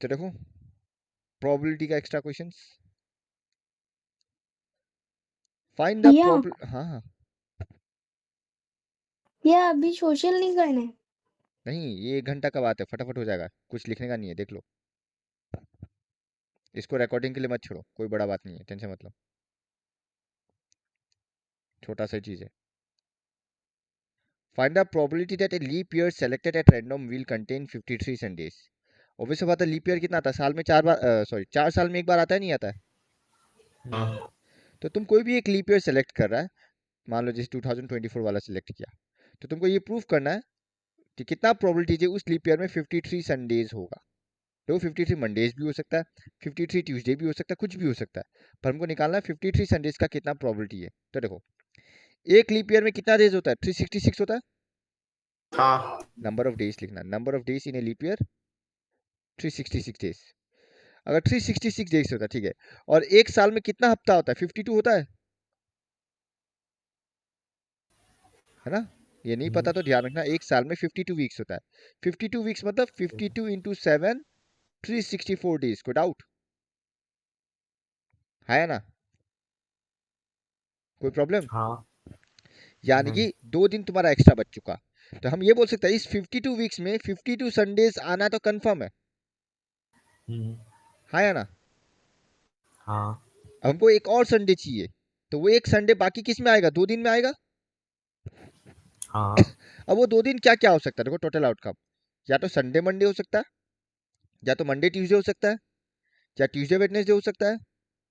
तो देखो प्रोबेबिलिटी का एक्स्ट्रा क्वेश्चंस, फाइंड द या हाँ हाँ, या अभी सोशल नहीं करना है। नहीं ये 1 घंटा का बात है, फटाफट हो जाएगा, कुछ लिखने का नहीं है, देख लो। इसको रिकॉर्डिंग के लिए मत छोड़ो, कोई बड़ा बात नहीं है, टेंशन मत लो, छोटा सा चीज है। Find the probability that a leap year selected at random will contain 53 Sundays. Obvious बात है, लीप ईयर कितना आता है साल में, 4 बार, सॉरी 4 साल में 1 बार आता है, नहीं आता है? हाँ तो तुम कोई भी एक लीप ईयर सेलेक्ट कर रहा है, मान लो जैसे 2024 वाला सिलेक्ट किया, तो तुमको ये प्रूफ करना है कि कितना प्रोबेबिलिटी है उस लीप ईयर में 53 संडेज होगा। तो 53 मंडेज भी हो सकता है, 53 ट्यूसडे भी हो सकता है, कुछ भी हो सकता है, पर हमको निकालना है 53 संडेज का कितना प्रोबेबिलिटी है। तो देखो एक लीप ईयर में कितना डेज होता है, 366 होता है। हाँ नंबर ऑफ डेज लिखना, number of days in a leap year 366 days. अगर 366 डेज होता है, ठीक है, और एक साल में कितना हफ्ता होता है, 52 होता है ना? ये नहीं पता तो ध्यान रखना, एक साल में 52 वीक्स होता है। 52 वीक्स मतलब 52 इंटू 7, 364 डेज। को डाउट है ना? कोई प्रॉब्लम? हाँ यानी कि नहीं 2 दिन तुम्हारा एक्स्ट्रा बच चुका। तो हम ये बोल सकते हैं इस 52 वीक्स में 52 संडेज आना तो कंफर्म है। हम्म, हाँ या ना? हाँ अब हमको एक और संडे चाहिए, तो वो एक संडे बाकी किस में आएगा, 2 दिन में आएगा। हाँ अब वो 2 दिन क्या क्या हो सकता है, देखो टोटल आउटकम, या तो संडे मंडे हो सकता है, या तो मंडे ट्यूसडे हो सकता है, या ट्यूसडे वेडनेसडे हो सकता है,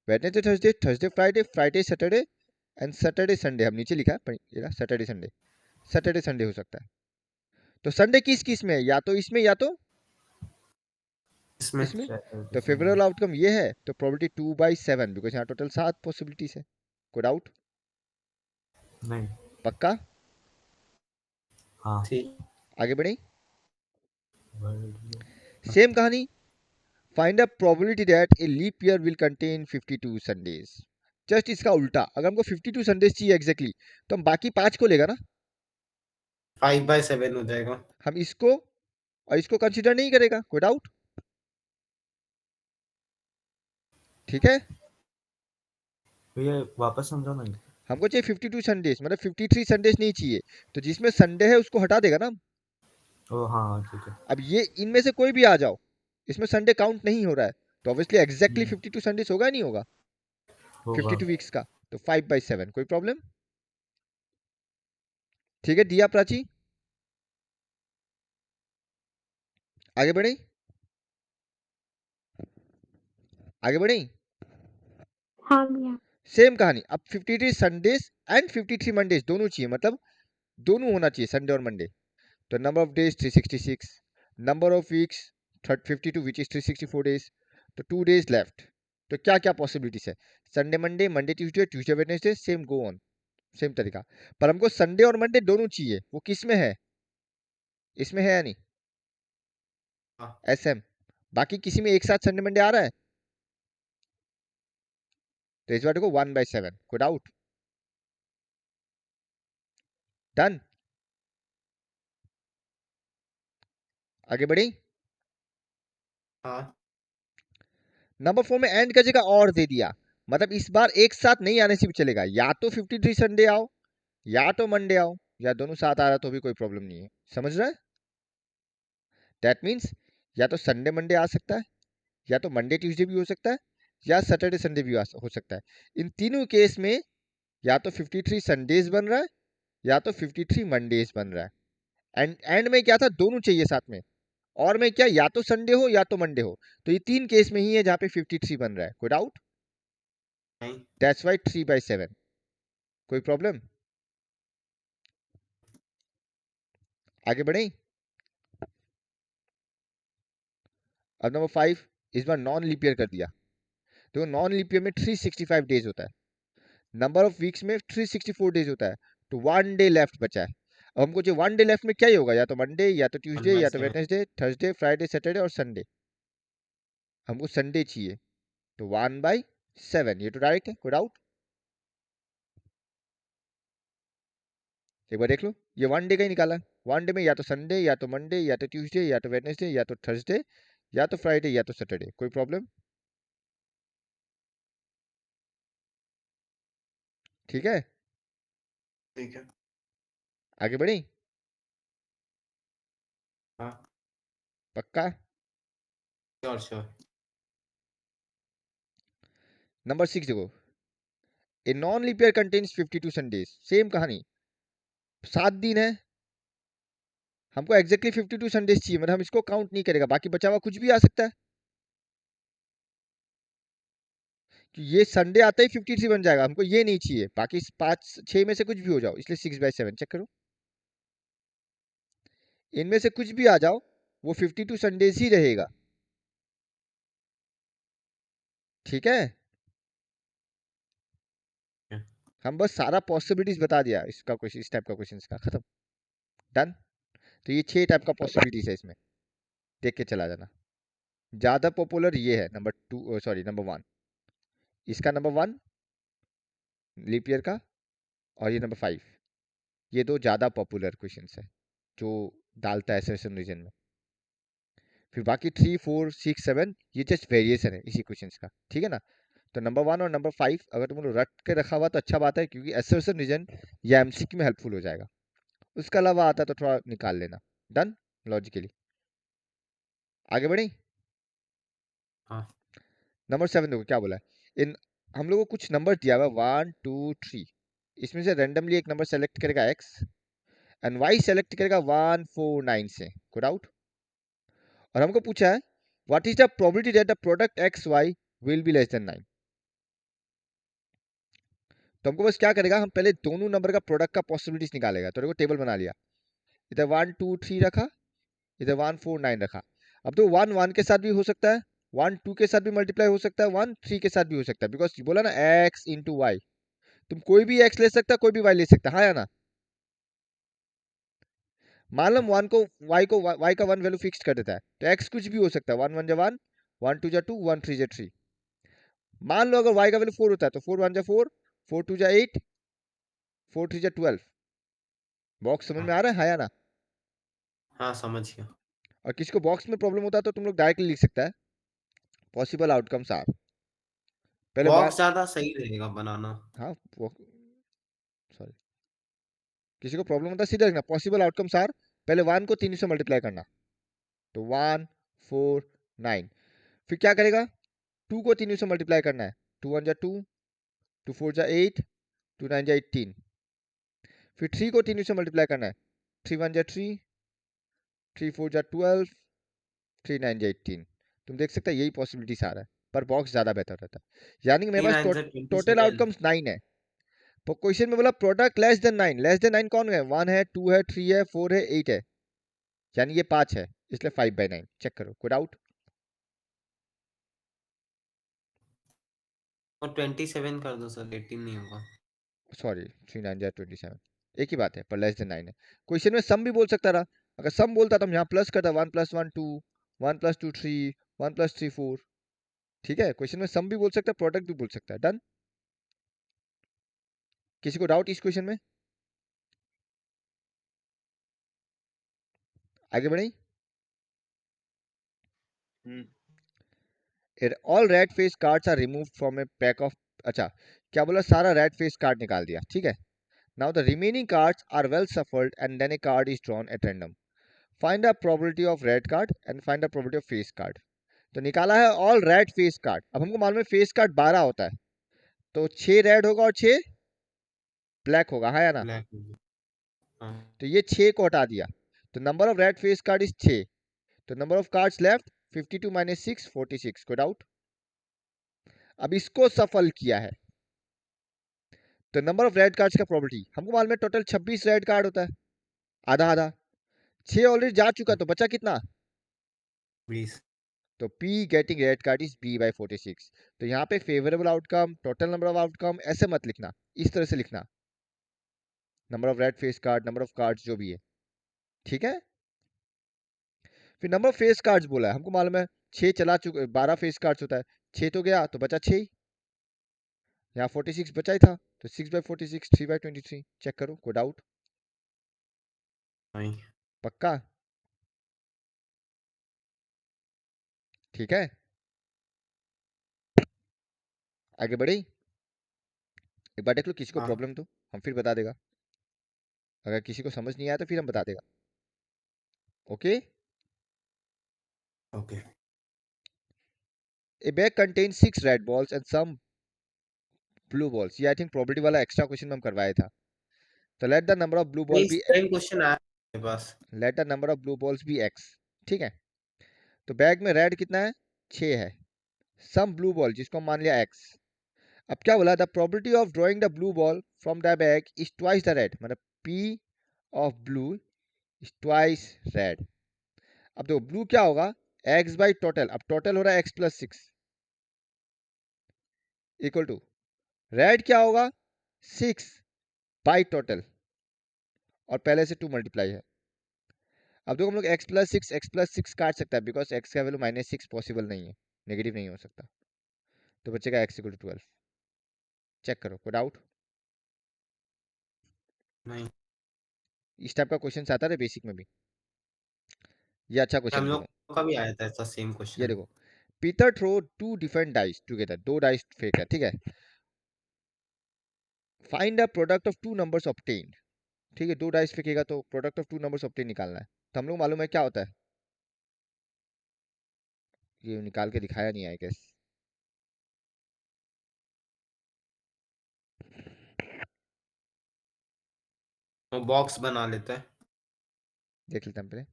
Wednesday Thursday, Thursday Friday, Friday Saturday, and Saturday Sunday. हम नीचे लिखा है पर ये सैटरडे संडे, सैटरडे संडे हो सकता है। तो संडे किस किस में है, या तो इसमें या तो इसमें इसमें। सैटरडे तो संडे फेवरेबल आउटकम ये है, तो प्रोबेबिलिटी 2/7, बिकॉज यहाँ टोटल 7 पॉसिबिलिटीज है। कोई डाउट? नहीं पक्का? हाँ ठीक आगे बढ़े, वर्ल्ड सेम कहानी। Find a probability that a leap year will contain 52 Sundays. Just इसका उल्टा, अगर हमको 52 संडेज चाहिए एग्जैक्टली, तो हम बाकी 5 को लेगा ना, 5/7 हो जाएगा। हम इसको और इसको कंसिडर नहीं करेगा। कोई डाउट? ठीक है, भैया वापस समझो नहीं। हमको चाहिए 52 संडेज, मतलब 53 संडेज नहीं चाहिए, तो जिसमें संडे है उसको हटा देगा ना। ओ हाँ ठीक है। अब ये इनमें से कोई भी आ जाओ, इसमें संडे काउंट नहीं हो रहा है, तो ऑब्वियसली एग्जैक्टली 52 संडेज होगा नहीं होगा होगा 52 वीक्स का। तो 5/7, कोई प्रॉब्लम? ठीक है, दिया प्राची, आगे बढ़े, आगे बढ़े। हाँ भैया। सेम कहानी, अब 53 संडेज एंड 53 मंडेज दोनों चाहिए, मतलब दोनों होना चाहिए, संडे और मंडे। तो number of days 366, number of weeks 52 which is 364 days, तो 2 डेज लेफ्ट। तो क्या क्या पॉसिबिलिटीज है, Sunday Monday, Monday Tuesday, Tuesday Wednesday, same go on, same तरीका। पर हमको संडे और मंडे दोनों चाहिए, वो किस में है, इसमें है या नहीं, हाँ एसएम। बाकी किसी में एक साथ संडे मंडे आ रहा है, तो इस बार देखो 1/7। कोई डाउट? डन, आगे बढ़े। हाँ नंबर 4 में एंड का जगह और दे दिया, मतलब इस बार एक साथ नहीं आने से भी चलेगा, या तो 53 संडे आओ, या तो मंडे आओ, या दोनों साथ आ रहा तो भी कोई प्रॉब्लम नहीं है। समझ रहा है? दैट मीन्स या तो संडे मंडे आ सकता है, या तो मंडे ट्यूसडे भी हो सकता है, या सैटरडे संडे भी हो सकता है। इन तीनों केस में या तो 53 संडेज बन रहा है, या तो 53 मंडेज बन रहा है। एंड में क्या था, दोनों चाहिए साथ में, और में क्या, या तो संडे हो या तो मंडे हो। तो ये 3 केस में ही है जहां पे 53 बन रहा है। कोई डाउट? नहीं दैट्स वाई 3/7। कोई प्रॉब्लम? आगे बढ़े। अब नंबर 5, इस बार नॉन लीप ईयर कर दिया। तो नॉन लीप ईयर में 365 डेज होता है, नंबर ऑफ वीक्स में 364 डेज होता है, तो 1 डे लेफ्ट बचा है। अब हमको जो 1 डे लेफ्ट में क्या ही होगा, या तो मंडे, या तो वन ट्यूसडे, बाय या तो seven Wednesday, Thursday, Friday, Saturday और संडे। हमको संडे चाहिए, तो 1/7, ये तो डायरेक्ट है। कोई डाउट? एक बार देख लो, ये 1 डे का ही निकाला। 1 डे में या तो संडे, या तो मंडे, या तो ट्यूसडे, या तो वेडनेसडे, या तो थर्सडे, या तो फ्राइडे या तो सैटरडे, कोई प्रॉब्लम? ठीक है, ठीक है। आगे बढ़ी? हाँ, पक्का? Sure sure. नंबर 6 देखो, a non leap year contains 52 Sundays, same कहानी, 7 दिन है, हमको एग्जैक्टली 52 संडेज चाहिए, मतलब हम इसको काउंट नहीं करेगा, बाकी बचा हुआ कुछ भी आ सकता है, कि ये संडे आता ही 53 बन जाएगा, हमको ये नहीं चाहिए, बाकी 5 6 में से कुछ भी हो जाओ, इसलिए 6/7 चेक करो, इनमें से कुछ भी आ जाओ वो 52 संडेज ही रहेगा। ठीक है, हम बस सारा पॉसिबिलिटीज बता दिया इसका, क्वेश्चन इस टाइप का क्वेश्चन का खत्म, डन। तो ये 6 टाइप का पॉसिबिलिटीज है इसमें, देख के चला जाना। ज्यादा पॉपुलर ये है नंबर 2, सॉरी नंबर 1, इसका नंबर 1 लीप ईयर का, और ये नंबर 5, ये दो ज्यादा पॉपुलर क्वेश्चन है जो डालता है सेशन रीजन में। फिर बाकी 3 4 6 7 ये जस्ट वेरिएशन है इसी क्वेश्चन का, ठीक है ना। तो नंबर 1 और नंबर 5 अगर तुम लोग रट के रखा हुआ तो अच्छा बात है, क्योंकि एसर्शन रीजन या एमसीक्यू में हेल्पफुल हो जाएगा। उसके अलावा आता तो थोड़ा निकाल लेना, डन लॉजिकली। आगे बढ़ी। हाँ। नंबर 7 देखो क्या बोला है, इन हम लोग को कुछ नंबर दिया हुआ 1 2 3, इसमें से रेंडमली एक नंबर सेलेक्ट करेगा एक्स, एंड वाई सेलेक्ट करेगा 1 4 9 से, गुड आउट। और हमको पूछा है what is the probability that the product X Y will be less than 9। तो हमको बस क्या करेगा, हम पहले दोनों नंबर का प्रोडक्ट का पॉसिबिलिटीज निकालेगा। तो देखो टेबल बना लिया, इधर 1 2 3 रखा, इधर 1 4 9 रखा। अब तो 1 1 के साथ भी हो सकता है, 1 2 के साथ भी मल्टीप्लाई हो सकता है, 1 3 के साथ भी हो सकता है, बिकॉज बोला ना एक्स इंटू वाई, तुम कोई भी एक्स ले सकता, कोई भी वाई ले सकता, हाँ या ना। मान लो 1 को वाई का 1 वैल्यू फिक्स कर देता है, तो एक्स कुछ भी हो सकता है, 1 1 जा 1, 1 2 जा 2, 1 3 जा 3। मान लो अगर वाई का वैल्यू 4 होता है, तो 4 1 जा 4, 4 2 जा 8, 4 3 जा 12। बॉक्स समझ हाँ, में आ रहा है, हाँ या ना। हाँ समझ गया। और किसी को बॉक्स में प्रॉब्लम होता है तो तुम लोग डायरेक्टली लिख सकता है, पॉसिबल आउटकम्स आर, पहले वन, बॉक्स ज्यादा सही रहेगा बनाना। हाँ सॉरी, किसी को प्रॉब्लम होता है सीधे लिखना, पॉसिबल आउटकम्स आर, पहले 1 को 3 से मल्टीप्लाई करना, तो 1 4 9। फिर क्या करेगा, 2 को 3 से मल्टीप्लाई करना है, 2 1 जा 2, 2 4 जा 8, 2 9 जा 18। फिर 3 को 3 से मल्टीप्लाई करना है, 3 1 जा 3, 3 4 जा 12, 3 9 जा 18। तुम देख सकते हो यही पॉसिबिलिटीज आ रहा है, पर बॉक्स ज्यादा बेहतर रहता है। यानी कि मेरे थ्री पास नाइन से टोटल 27। आउटकम्स 9 है। तो क्वेश्चन में बोला product less than 9, less than 9 कौन है, 1 है 2 है 3 है 4 है 8 है, यानी ये 5 है, इसलिए 5/9, चेक करो, कोई डाउट? और 27 कर दो सर, 18 नहीं होगा। सॉरी 3 9 जा 27, एक ही बात है, पर लेस देन 9 है। क्वेश्चन में सम भी बोल सकता रहा, अगर सम बोलता तो हम यहाँ प्लस करता, 1 + 1 2, 1 + 2 3, 1 + 3 4। ठीक है, क्वेश्चन में सम भी बोल सकता है, प्रोडक्ट भी बोल सकता है, डन। किसी को डाउट इस क्वेश्चन में? आगे बढ़े। All red face cards are removed from a pack of, अच्छा क्या बोला, सारा रेड फेस कार्ड निकाल दिया, ठीक है। Now the remaining cards are well shuffled and then a card is drawn at random, find the probability of red card and find the probability of face card. तो निकाला है all red face card, अब हमको मालूम है face card 12 होता है, तो 6 रेड होगा और 6 ब्लैक होगा, हाँ या ना। ब्लैक में भी। हाँ। तो ये 6 को हटा दिया, तो number of red face card is 6, तो नंबर ऑफ कार्ड्स लेफ्ट 52 - 6 46, को डाउट। अब इसको सफल किया है, तो नंबर ऑफ रेड कार्ड्स का प्रोबेबिलिटी हमको मालूम है, टोटल 26 रेड कार्ड होता है, आधा आधा, 6 ऑलरेडी जा चुका, तो बचा कितना, 20। तो P getting red card is B/46। तो यहाँ पे favourable outcome, total number of outcome ऐसे मत लिखना, इस तरह से लिखना, number of red face card, number of cards जो भी है, ठीक है। फिर नंबर ऑफ फेस कार्ड्स बोला है, हमको मालूम है 6 चला चुके, 12 फेस कार्ड्स होता है, 6 तो गया तो बचा 6, यहाँ 46 बचा ही था, तो 6/46 3/23, चेक करो, कोई डाउट? नहीं। पक्का? ठीक है, आगे बढ़े। एक बार देख लो किसी को हाँ प्रॉब्लम तो हम फिर बता देगा, अगर किसी को समझ नहीं आया तो फिर हम बता देगा। Okay. Okay a bag contain 6 red balls and some blue balls. ये आई थिंक प्रोबेबिलिटी वाला एक्स्ट्रा क्वेश्चन में हम करवाया था। तो let the number of blue ball नहीं, बी, सेम क्वेश्चन आया मेरे पास। Let the number of blue balls be X. ठीक है, तो बैग में रेड कितना है, 6 है, सम ब्लू बॉल जिसको हम मान लिया एक्स। अब क्या बोला, the probability of drawing the blue ball from the bag is twice the red, मतलब P of blue is twice red. अब देखो ब्लू क्या होगा, एक्स बाई टोटल, अब टोटल हो रहा है X plus 6 equal to red क्या होगा, 6 बाई टोटल, और पहले से 2 मल्टीप्लाई है। अब देखो हम लोग x प्लस सिक्स काट सकता है, बिकॉज x का वैल्यू -6 पॉसिबल नहीं है, नेगेटिव नहीं हो सकता, तो बचेगा x इक्वल टू 12। चेक करो, कोई डाउट? नहीं, इस टाइप का क्वेश्चन आता है बेसिक में भी, ये अच्छा हम क्वेश्चन लोग देखो। का भी आया था ऐसा सेम ये क्वेश्चन। देखो, Peter throw 2 different dice together, 2 dice फेंक है, ठीक है, find the product of 2 numbers obtained. ठीक है, 2 डाइस फेंकेगा तो प्रोडक्ट ऑफ 2 नंबर्स ऑब्टेन निकालना है, तो हम लोग मालूम है क्या होता है, ये निकाल के दिखाया नहीं है गैस, वो बॉक्स बना लेते हैं। देख लेते हैं पहले।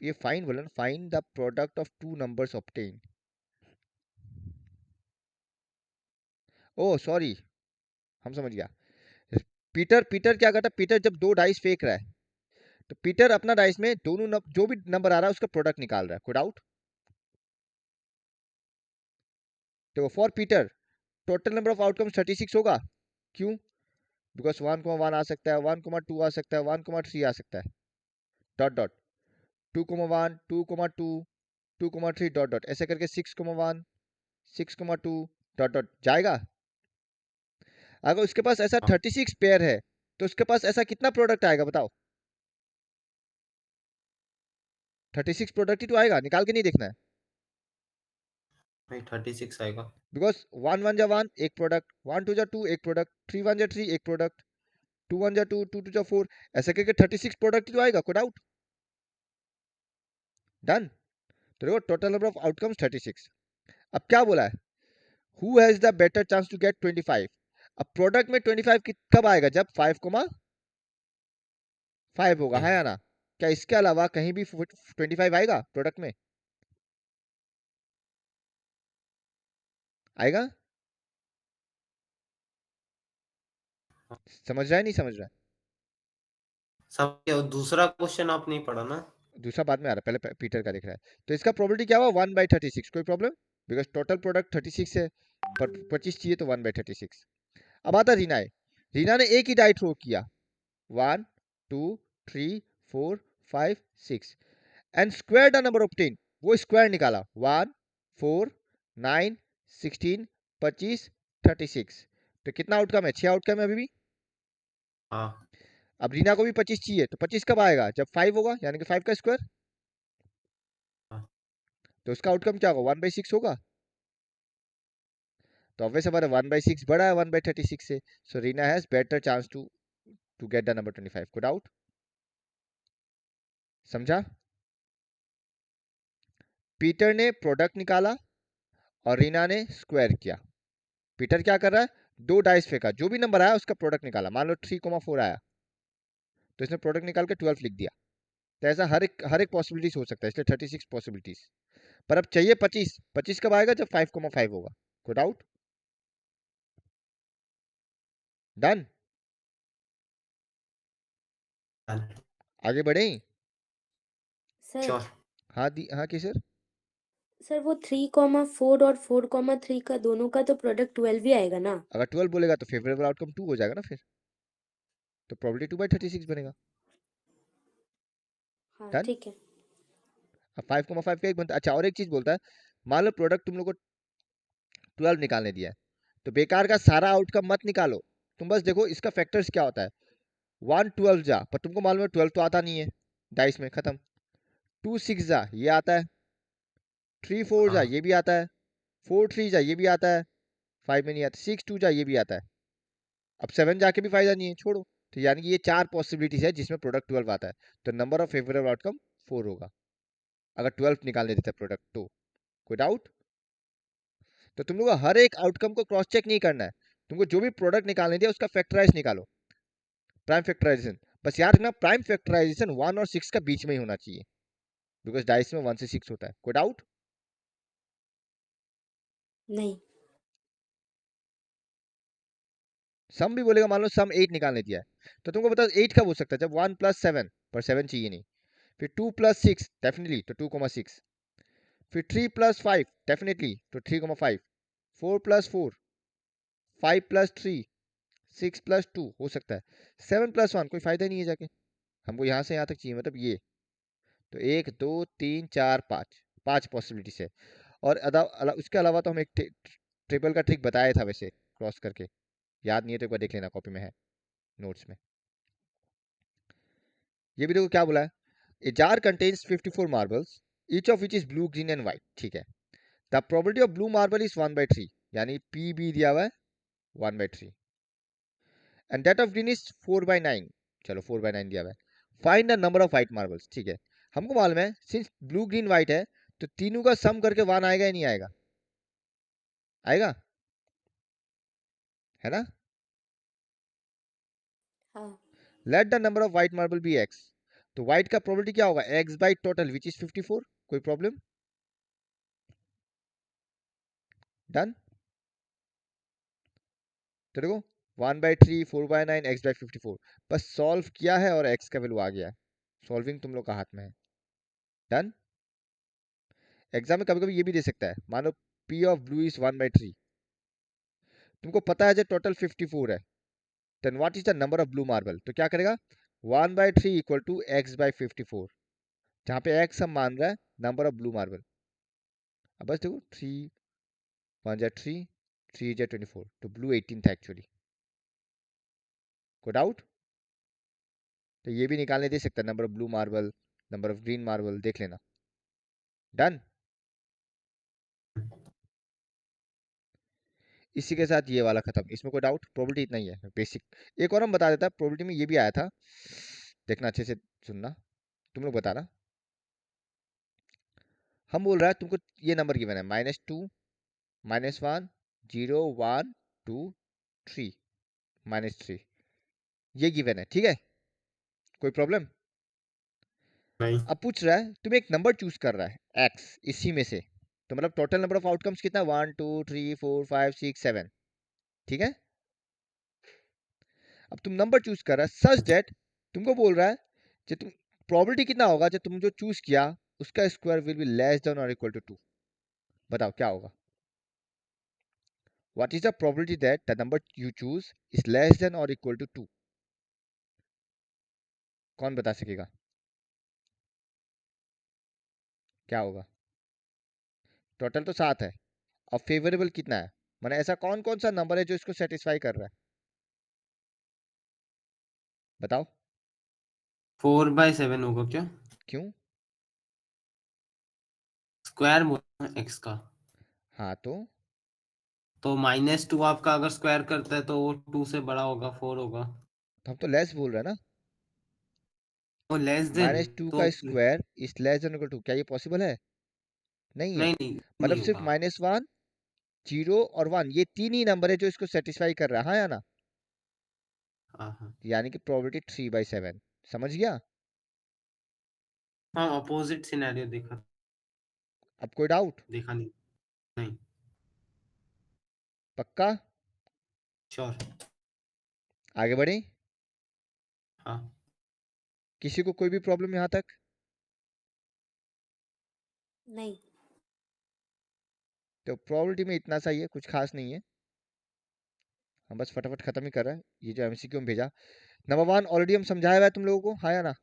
ये फाइंड बोला ना, find the product of 2 numbers obtain. Oh sorry, हम समझ गया। पीटर पीटर क्या करता है, पीटर जब 2 डाइस फेंक रहा है, तो पीटर अपना डाइस में दोनों जो भी नंबर आ रहा है उसका प्रोडक्ट निकाल रहा है, कोई डाउट? देखो for Peter total number of outcomes 36 होगा, क्यों? बिकॉज 1,1 आ सकता है, 1,2 आ सकता है, 1,3 आ सकता है, डॉट डॉट, 2,1 2,2 2,3 डॉट डॉट, ऐसे करके 6,1 6,2 डॉट डॉट जाएगा। अगर उसके पास ऐसा हाँ 36 पेयर है, तो उसके पास ऐसा कितना प्रोडक्ट आएगा बताओ? 36 प्रोडक्ट ही तो आएगा, निकाल के नहीं देखना है, भाई 36 आएगा। बिकॉज 1 1 जा 1 एक प्रोडक्ट, 1 2 जा 2 एक प्रोडक्ट, 3 1 जा 3 एक प्रोडक्ट, 2 1 जा 2 2 2 जा 4, ऐसे करके 36 प्रोडक्ट ही तो आएगा, कोई डाउट? डन। तो देखो टोटल नंबर ऑफ आउटकम्स 36। अब क्या बोला है, who has the better chance to get 25। अब प्रोडक्ट में 25 कब आएगा, जब 5,5 होगा, है या ना? क्या इसके अलावा कहीं भी 25 आएगा प्रोडक्ट में? आएगा? समझ रहा है नहीं समझ रहा है? सब दूसरा क्वेश्चन आप नहीं पढ़ा ना। दूसरा बाद में आ रहा है, पहले पीटर का दिख रहा है। तो इसका प्रोबेबिलिटी क्या हुआ, 1/36, कोई प्रॉब्लम? बिकॉज टोटल प्रोडक्ट 36 है, पर 25 चाहिए तो 1/36। अब आता है रीना, रीना ने एक ही डाई थ्रो किया, 1 2 3 4 5 6, and square the number of 10, वो स्क्वायर निकाला, 1 4 9 16 25 36। तो कितना आउटकम है, 6 आउटकम है अभी भी। हाँ अब रीना को भी 25 चाहिए, तो 25 कब आएगा, जब 5 होगा, यानी कि 5 का स्क्वायर, हाँ तो उसका आउटकम क्या होगा, 1/6 होगा। तो ऑब्वियस हमारा 1/6 बड़ा है 1/36 से, so Reena has better chance to get the number 25, को डाउट? समझा? पीटर ने प्रोडक्ट निकाला और रीना ने स्क्वायर किया। पीटर क्या कर रहा है, 2 डाइस फेंका, जो भी नंबर आया उसका प्रोडक्ट निकाला, मान लो 3,4 आया, तो इसने प्रोडक्ट निकाल के 12 लिख दिया। तो ऐसा हर एक पॉसिबिलिटीज हो सकता है, इसलिए 36 पॉसिबिलिटीज। पर अब चाहिए 25, 25 कब आएगा, जब 5,5 होगा, कोई डाउट? डन। आगे बढ़े? Sir sure. हाँ हाँ की सर। सर वो 3,4 और 4,3 का दोनों का तो प्रोडक्ट 12 ही आएगा ना। अगर 12 बोलेगा तो फेवरेबल आउटकम 2 हो जाएगा ना फिर, तो प्रोबेबिलिटी 2/36 बनेगा। हाँ डन। ठीक है। अब 5,5 का एक बनता है। अच्छा और एक चीज बोलता है, मान लो प्रोडक्ट तुम लोग को 12 निकालने दिया है, तो बेकार का सारा आउटकम मत निकालो, तुम बस देखो इसका फैक्टर्स क्या होता है। 1 12 जा, पर तुमको मालूम है 12 तो आता नहीं है डाइस में, खत्म। 2 6 जा ये आता है, 3 4 जा हाँ ये भी आता है, 4 3 जा ये भी आता है, 5 में नहीं आता, 6 2 जा ये भी आता है। अब 7 जाके भी फायदा नहीं है, छोड़ो। तो यानी कि ये 4 पॉसिबिलिटीज है जिसमें प्रोडक्ट 12 आता है। तो नंबर ऑफ फेवरेबल आउटकम 4 होगा अगर 12 निकालने देता है प्रोडक्ट तो। कोई डाउट? तो तुम लोग को हर एक आउटकम को क्रॉस चेक नहीं करना है, तुमको जो भी प्रोडक्ट निकालने दिया उसका फैक्टराइज निकालो, प्राइम फैक्टराइजेशन। बस याद रखना प्राइम फैक्टराइजेशन 1 और 6 का बीच में ही होना चाहिए, बिकॉज डाइस में 1 से 6 होता है। कोई डाउट? नहीं। सम भी बोलेगा, मान लो सम 8 निकालने दिया है तो तुमको बताओ 8 कब हो सकता है, जब 1 + 7, पर 7 चाहिए नहीं। फिर 2 + 6 डेफिनेटली, तो 2,6। फिर 3 + 5 डेफिनेटली, तो 3,5। 4 + 4, 5 + 3, 6 + 2 हो सकता है। 7 + 1 कोई फायदा नहीं है जाके, हमको यहाँ से यहाँ तक चाहिए, मतलब ये। तो 1 2 3 4 5, 5 पॉसिबिलिटीज है। और उसके अलावा तो हम एक ट्रिपल का ट्रिक बताया था वैसे, क्रॉस करके। याद नहीं है तो एक बार देख लेना, कॉपी में है, नोट्स में। ये भी देखो क्या बोला है, a jar contains 54 marbles, each of which is blue green and white. ठीक है, the probability of blue marble is 1/3, यानी पी बी दिया हुआ है 1/3, and that of green is 4/9। चलो 4/9 दिया हुआ है। Find the number of white marbles. ठीक है, हमको मालूम है सिंस ब्लू ग्रीन व्हाइट है तो तीनों का सम करके 1 आएगा या नहीं आएगा? आएगा, है ना? हाँ। Let the number of white marble be X. तो व्हाइट का प्रोबेबिलिटी क्या होगा, X by total which is 54। कोई प्रॉब्लम? डन। तो देखो 1/3, 4/9, x/54, बस सॉल्व किया है और x का वैल्यू आ गया है। सॉल्विंग तुम लोग का हाथ में है। डन। एग्जाम में कभी कभी ये भी दे सकता है, मानो p ऑफ ब्लू इज 1/3, तुमको पता है जो टोटल 54 है, then what is the number of blue marble. तो क्या करेगा, 1/3 इक्वल टू x/54, जहाँ पे x हम मान रहा है नंबर ऑफ ब्लू मार्बल। अब बस देखो 3 1 जा 3, 3 जा 24, तो ब्लू 18 था एक्चुअली। को डाउट? तो ये भी निकालने दे सकता है, number of blue marble, number of green marble, देख लेना। डन। इसी के साथ ये वाला खत्म, इसमें कोई डाउट? प्रोबेबिलिटी इतना ही है बेसिक। एक और हम बता देता, प्रोबेबिलिटी में ये भी आया था, देखना अच्छे से, सुनना, तुम लोग बताना। हम बोल रहा है तुमको ये नंबर गिवन है -2 -1 0 1 2 3 -3, ये गिवन है, ठीक है? कोई प्रॉब्लम? नहीं। अब पूछ रहा है तुम्हें एक नंबर चूज कर रहा है एक्स, इसी में से, तो मतलब टोटल नंबर ऑफ आउटकम्स कितना, 1 2 3 4 5 6 7, ठीक है? अब तुम नंबर चूज कर रहा है सच दैट, तुमको बोल रहा है कि तुम प्रोबेबिलिटी कितना होगा जब तुम जो चूज किया उसका square will be less then और इक्वल टू 2। बताओ क्या होगा? What is the probability that the number you choose is less then और इक्वल टू 2? कौन बता सकेगा क्या होगा? टोटल तो 7 है, अब फेवरेबल कितना है, माने ऐसा कौन कौन सा नंबर है जो इसको सेटिस्फाई कर रहा है? बताओ। 4/7 होगा क्या? क्यों? स्क्वायर बोला एक्स का, हाँ तो -2 आपका अगर स्क्वायर करता है तो वो 2 से बड़ा होगा, 4 होगा। तो हम तो लेस बोल रहे हैं ना, वो लेस देन, -2 तो का square is less than equal to, क्या ये पॉसिबल है? नहीं है। नहीं नहीं मतलब नहीं सिर्फ होगा। -1 0 और 1 ये तीन ही नंबर है जो इसको सेटिस्फाई कर रहा है, हाँ या ना? हाँ हाँ यानी कि प्रोबेबिलिटी 3/7। समझ गया? हाँ, अपोजिट सिनेरियो देखा, अब कोई डाउट? देखा नहीं। नहीं। पक्का? श्योर। आगे बढ़े? हाँ। किसी को कोई भी प्रॉब्लम यहाँ तक? नहीं। तो प्रोबेबिलिटी में इतना सा ही है, कुछ खास नहीं है, हम बस फटाफट खत्म ही कर रहे हैं। ये जो एमसीक्यू में भेजा, नंबर 1 ऑलरेडी हम समझाया हुआ है तुम लोगों को, हाँ या ना?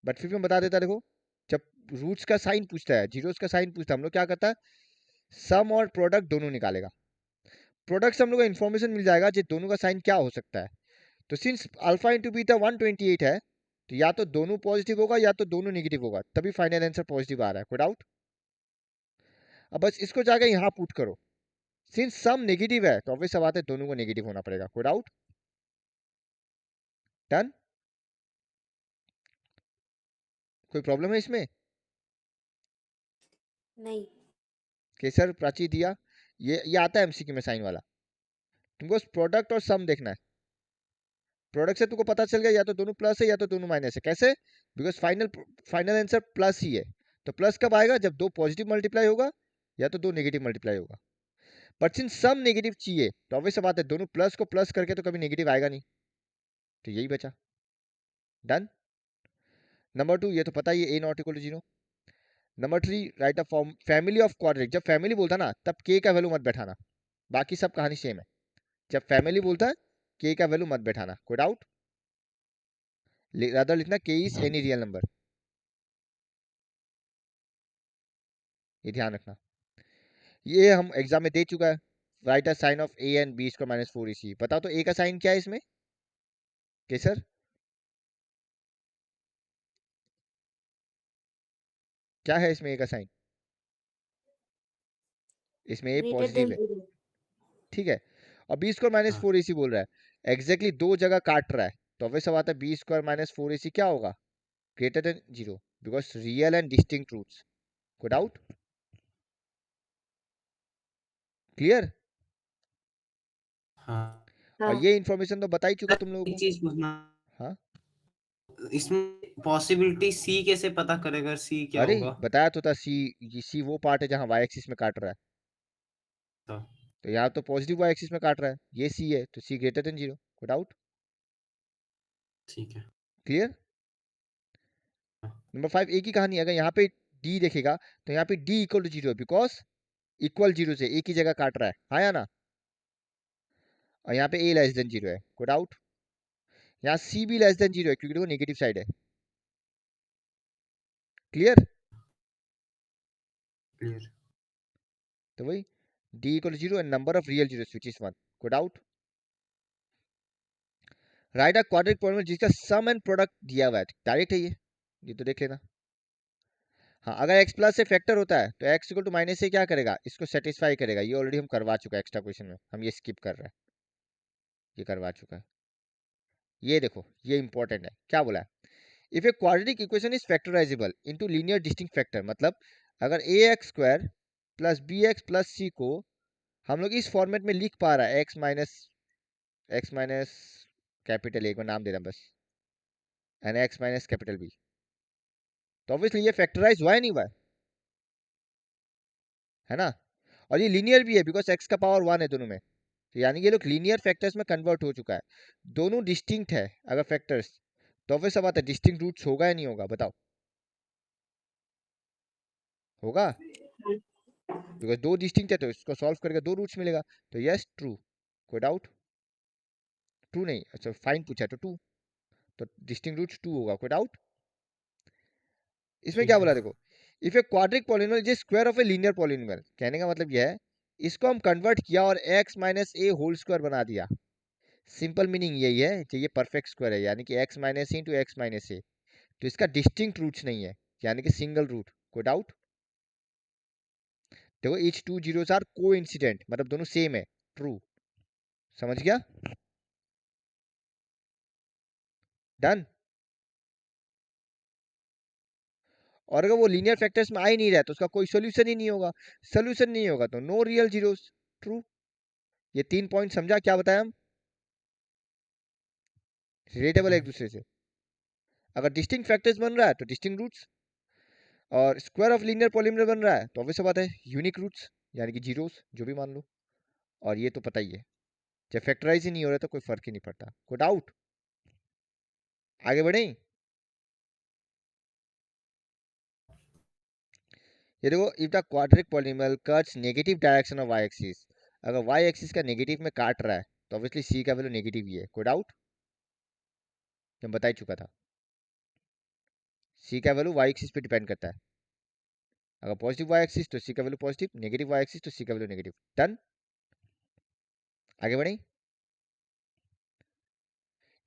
बट फिर भी मैं बता देता, देखो जब रूट्स का साइन पूछता है, जीरोस का साइन पूछता है, हम लोग क्या करता है, सम और प्रोडक्ट दोनों निकालेगा। प्रोडक्ट से हम लोग को इन्फॉर्मेशन मिल जाएगा कि दोनों का साइन क्या हो सकता है। तो सिंस अल्फा इंटू बीटा 128 है, तो या तो दोनों पॉजिटिव होगा या तो दोनों नेगेटिव होगा, तभी फाइनल आंसर पॉजिटिव आ रहा है। कोई डाउट? अब बस इसको जाकर यहाँ पुट करो। सिंस सम नेगेटिव है तो ऑब्वियस सी बात है दोनों को नेगेटिव होना पड़ेगा। कोई डाउट? डन? कोई प्रॉब्लम है इसमें? नहीं। केसर, प्राची, दिया, ये आता है एमसीक्यू में साइन वाला। तुमको प्रोडक्ट और सम देखना है। प्रोडक्ट से तुमको पता चल गया या तो दोनों प्लस है या तो दोनों माइनस है। कैसे? बिकॉज फाइनल आंसर प्लस ही है। तो प्लस कब आएगा? जब दो पॉजिटिव मल्टीप्लाई होगा या तो दो नेगेटिव मल्टीप्लाई होगा। बट सिंस सम नेगेटिव चाहिए तो ऑब्वियस बात है दोनों प्लस को प्लस करके तो कभी नेगेटिव आएगा नहीं, तो यही बचा। डन? नंबर 2 ये तो पता ही है, A not equal to 0। Number 3 write a form family of quadratic. जब फैमिली बोलता ना तब के का वैल्यू मत बैठाना, बाकी सब कहानी सेम है। जब फैमिली बोलता है के का वैल्यू मत बैठाना। कोई डाउट? रादर लिखना के इज एनी रियल नंबर, ये ध्यान रखना। ये हम एग्जाम में दे चुका है। Write a sign of A and B square minus 4ac। बताओ तो ए का साइन क्या है इसमें? केसर क्या है इसमें? ए का साइन इसमें ए ग्रेटर पॉजिटिव देन है, 0। ठीक है। और बी स्क्वायर माइनस हाँ 4ac बोल रहा है, एग्जैक्टली दो जगह काट रहा है, तो वैसा बात है बी स्क्वायर माइनस 4ac क्या होगा? Greater than 0, because real and distinct roots. कोई डाउट? क्लियर? हाँ। और हाँ। ये इन्फॉर्मेशन तो बता ही चुका तुम लोगों एक को। चीज पूछना, हाँ, इसमें पॉसिबिलिटी सी कैसे पता करेगा, सी क्या अरे होगा? बताया तो था, सी वो पार्ट है जहाँ वाई एक्सिस में काट रहा है, तो तो यहाँ तो पॉजिटिव वाई एक्सिस में काट रहा है, ये सी है तो सी ग्रेटर देन 0। कोई डाउट? ठीक है। क्लियर? हाँ, नंबर 5 एक ही कहानी है। अगर यहाँ पे डी देखेगा तो यहाँ पे D equal to 0 because equal 0 से एक ही जगह काट रहा है, हाँ या ना? और यहाँ पे ए लेस देन 0 है। कोई डाउट? यहाँ सी भी लेस देन 0 है क्योंकि वो नेगेटिव साइड है। क्लियर? क्लियर। तो वही D equal to 0 and number of real zero which is 1। कोई doubt? Write a quadratic polynomial जिसका सम एंड प्रोडक्ट दिया हुआ है, डायरेक्ट है ये तो देख लेना। हाँ, अगर x प्लस से फैक्टर होता है तो x इक्वल टू माइनस से क्या करेगा? इसको सेटिस्फाई करेगा। ये ऑलरेडी हम करवा चुका है एक्स्ट्रा क्वेश्चन में, हम ये स्किप कर रहे हैं, ये करवा चुका है। ये देखो ये इंपॉर्टेंट है, क्या बोला है? If a quadratic equation is factorizable into linear distinct factor, मतलब अगर a x square plus b x plus c को हम लोग इस फॉर्मेट में लिख पा रहा है, एक्स माइनस कैपिटल ए को नाम दे रहा बस, and X minus capital B, तो ऑब्वियसली ये फैक्टराइज हुआ है नहीं हुआ है ना? और ये लीनियर भी है बिकॉज एक्स का पावर 1 है दोनों में, तो यानी ये लोग लीनियर फैक्टर्स में कन्वर्ट हो चुका है। दोनों डिस्टिंक्ट है अगर फैक्टर्स, तो ऑब्वियस सा बात है डिस्टिंक्ट रूट्स होगा या नहीं होगा? बताओ, होगा? बिकॉज दो डिस्टिंक्ट है तो इसको सॉल्व करके दो रूट्स मिलेगा, तो यस ट्रू। कोई डाउट? ट्रू नहीं, अच्छा फाइन पूछा है तो टू, तो डिस्टिंक्ट रूट्स टू होगा। कोई डाउट? इसमें क्या ठीक है। बोला देखो, if A quadric polynomial is square of a linear polynomial, कहने का मतलब यह है इसको हम कन्वर्ट किया और x माइनस ए होल स्क्वायर बना दिया। सिंपल मीनिंग यही है कि ये परफेक्ट स्क्वायर है, यानी कि x minus into x minus a, तो इसका डिस्टिंक्ट रूट्स नहीं है, यानी कि सिंगल रूट। कोई डाउट? देखो each two zeros are coincident, मतलब दोनों सेम है, ट्रू। समझ गया? डन? और अगर वो लीनियर फैक्टर्स में आ ही नहीं रहा है, तो उसका कोई सोल्यूशन ही नहीं होगा। सोल्यूशन नहीं होगा तो नो रियल जीरोस, ट्रू। ये 3 पॉइंट समझा क्या बताया हम? रिलेटेबल एक दूसरे से। अगर डिस्टिंक्ट फैक्टर्स बन रहा है तो डिस्टिंक्ट रूट्स, और स्क्वायर ऑफ लीनियर पॉलिनोमियल बन रहा है तो ऑब्वियस बात है यूनिक रूट्स, यानी कि जीरोस जो भी मान लो। और ये तो पता ही है जब फैक्टराइज ही नहीं हो रहा तो कोई फर्क ही नहीं पड़ता। कोई डाउट? आगे बढ़े? ये देखो, if the quadric polynomial cuts negative direction of Y axis, अगर वाई एक्सिस का नेगेटिव में काट रहा है तो ऑब्वियसली सी का वैल्यू नेगेटिव ही है। कोई डाउट? मैं बता ही चुका था, सी का वैल्यू वाई एक्सिस पे डिपेंड करता है। अगर पॉजिटिव वाई एक्सिस तो सी का value positive, negative Y axis तो सी का वैल्यू नेगेटिव। डन? आगे बढ़े?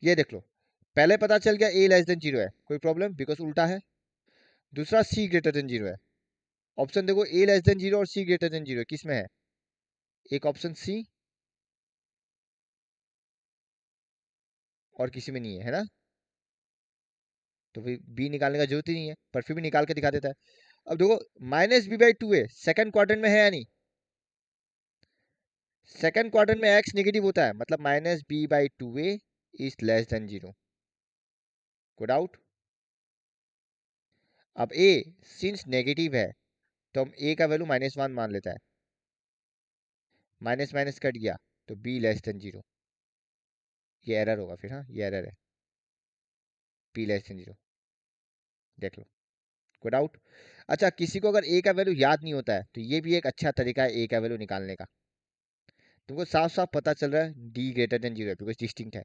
ये देख लो, पहले पता चल गया a लेस देन 0 है, कोई प्रॉब्लम, बिकॉज उल्टा है। दूसरा c ग्रेटर देन 0 है। ऑप्शन देखो a लेस देन 0 और c ग्रेटर देन 0 किस में है? एक ऑप्शन c और किसी में नहीं है ना, तो फिर b निकालने का जरूरत ही नहीं है, पर फिर भी निकाल के दिखा देता है। अब देखो -b/2a सेकंड क्वाड्रेंट में है या नहीं? सेकंड क्वाड्रेंट में x नेगेटिव होता है, मतलब -b/2a is less than 0। Good out. अब a सिंस नेगेटिव है तो हम a का वैल्यू -1 मान लेता है, माइनस माइनस कट गया तो b लेस देन 0। ये एरर होगा फिर, हाँ ये एरर है, b लेस देन 0, देख लो। Good out. अच्छा, किसी को अगर a का वैल्यू याद नहीं होता है तो ये भी एक अच्छा तरीका है a का वैल्यू निकालने का। तुमको साफ साफ पता चल रहा है d ग्रेटर देन 0 है, बिकॉज डिस्टिंक्ट है,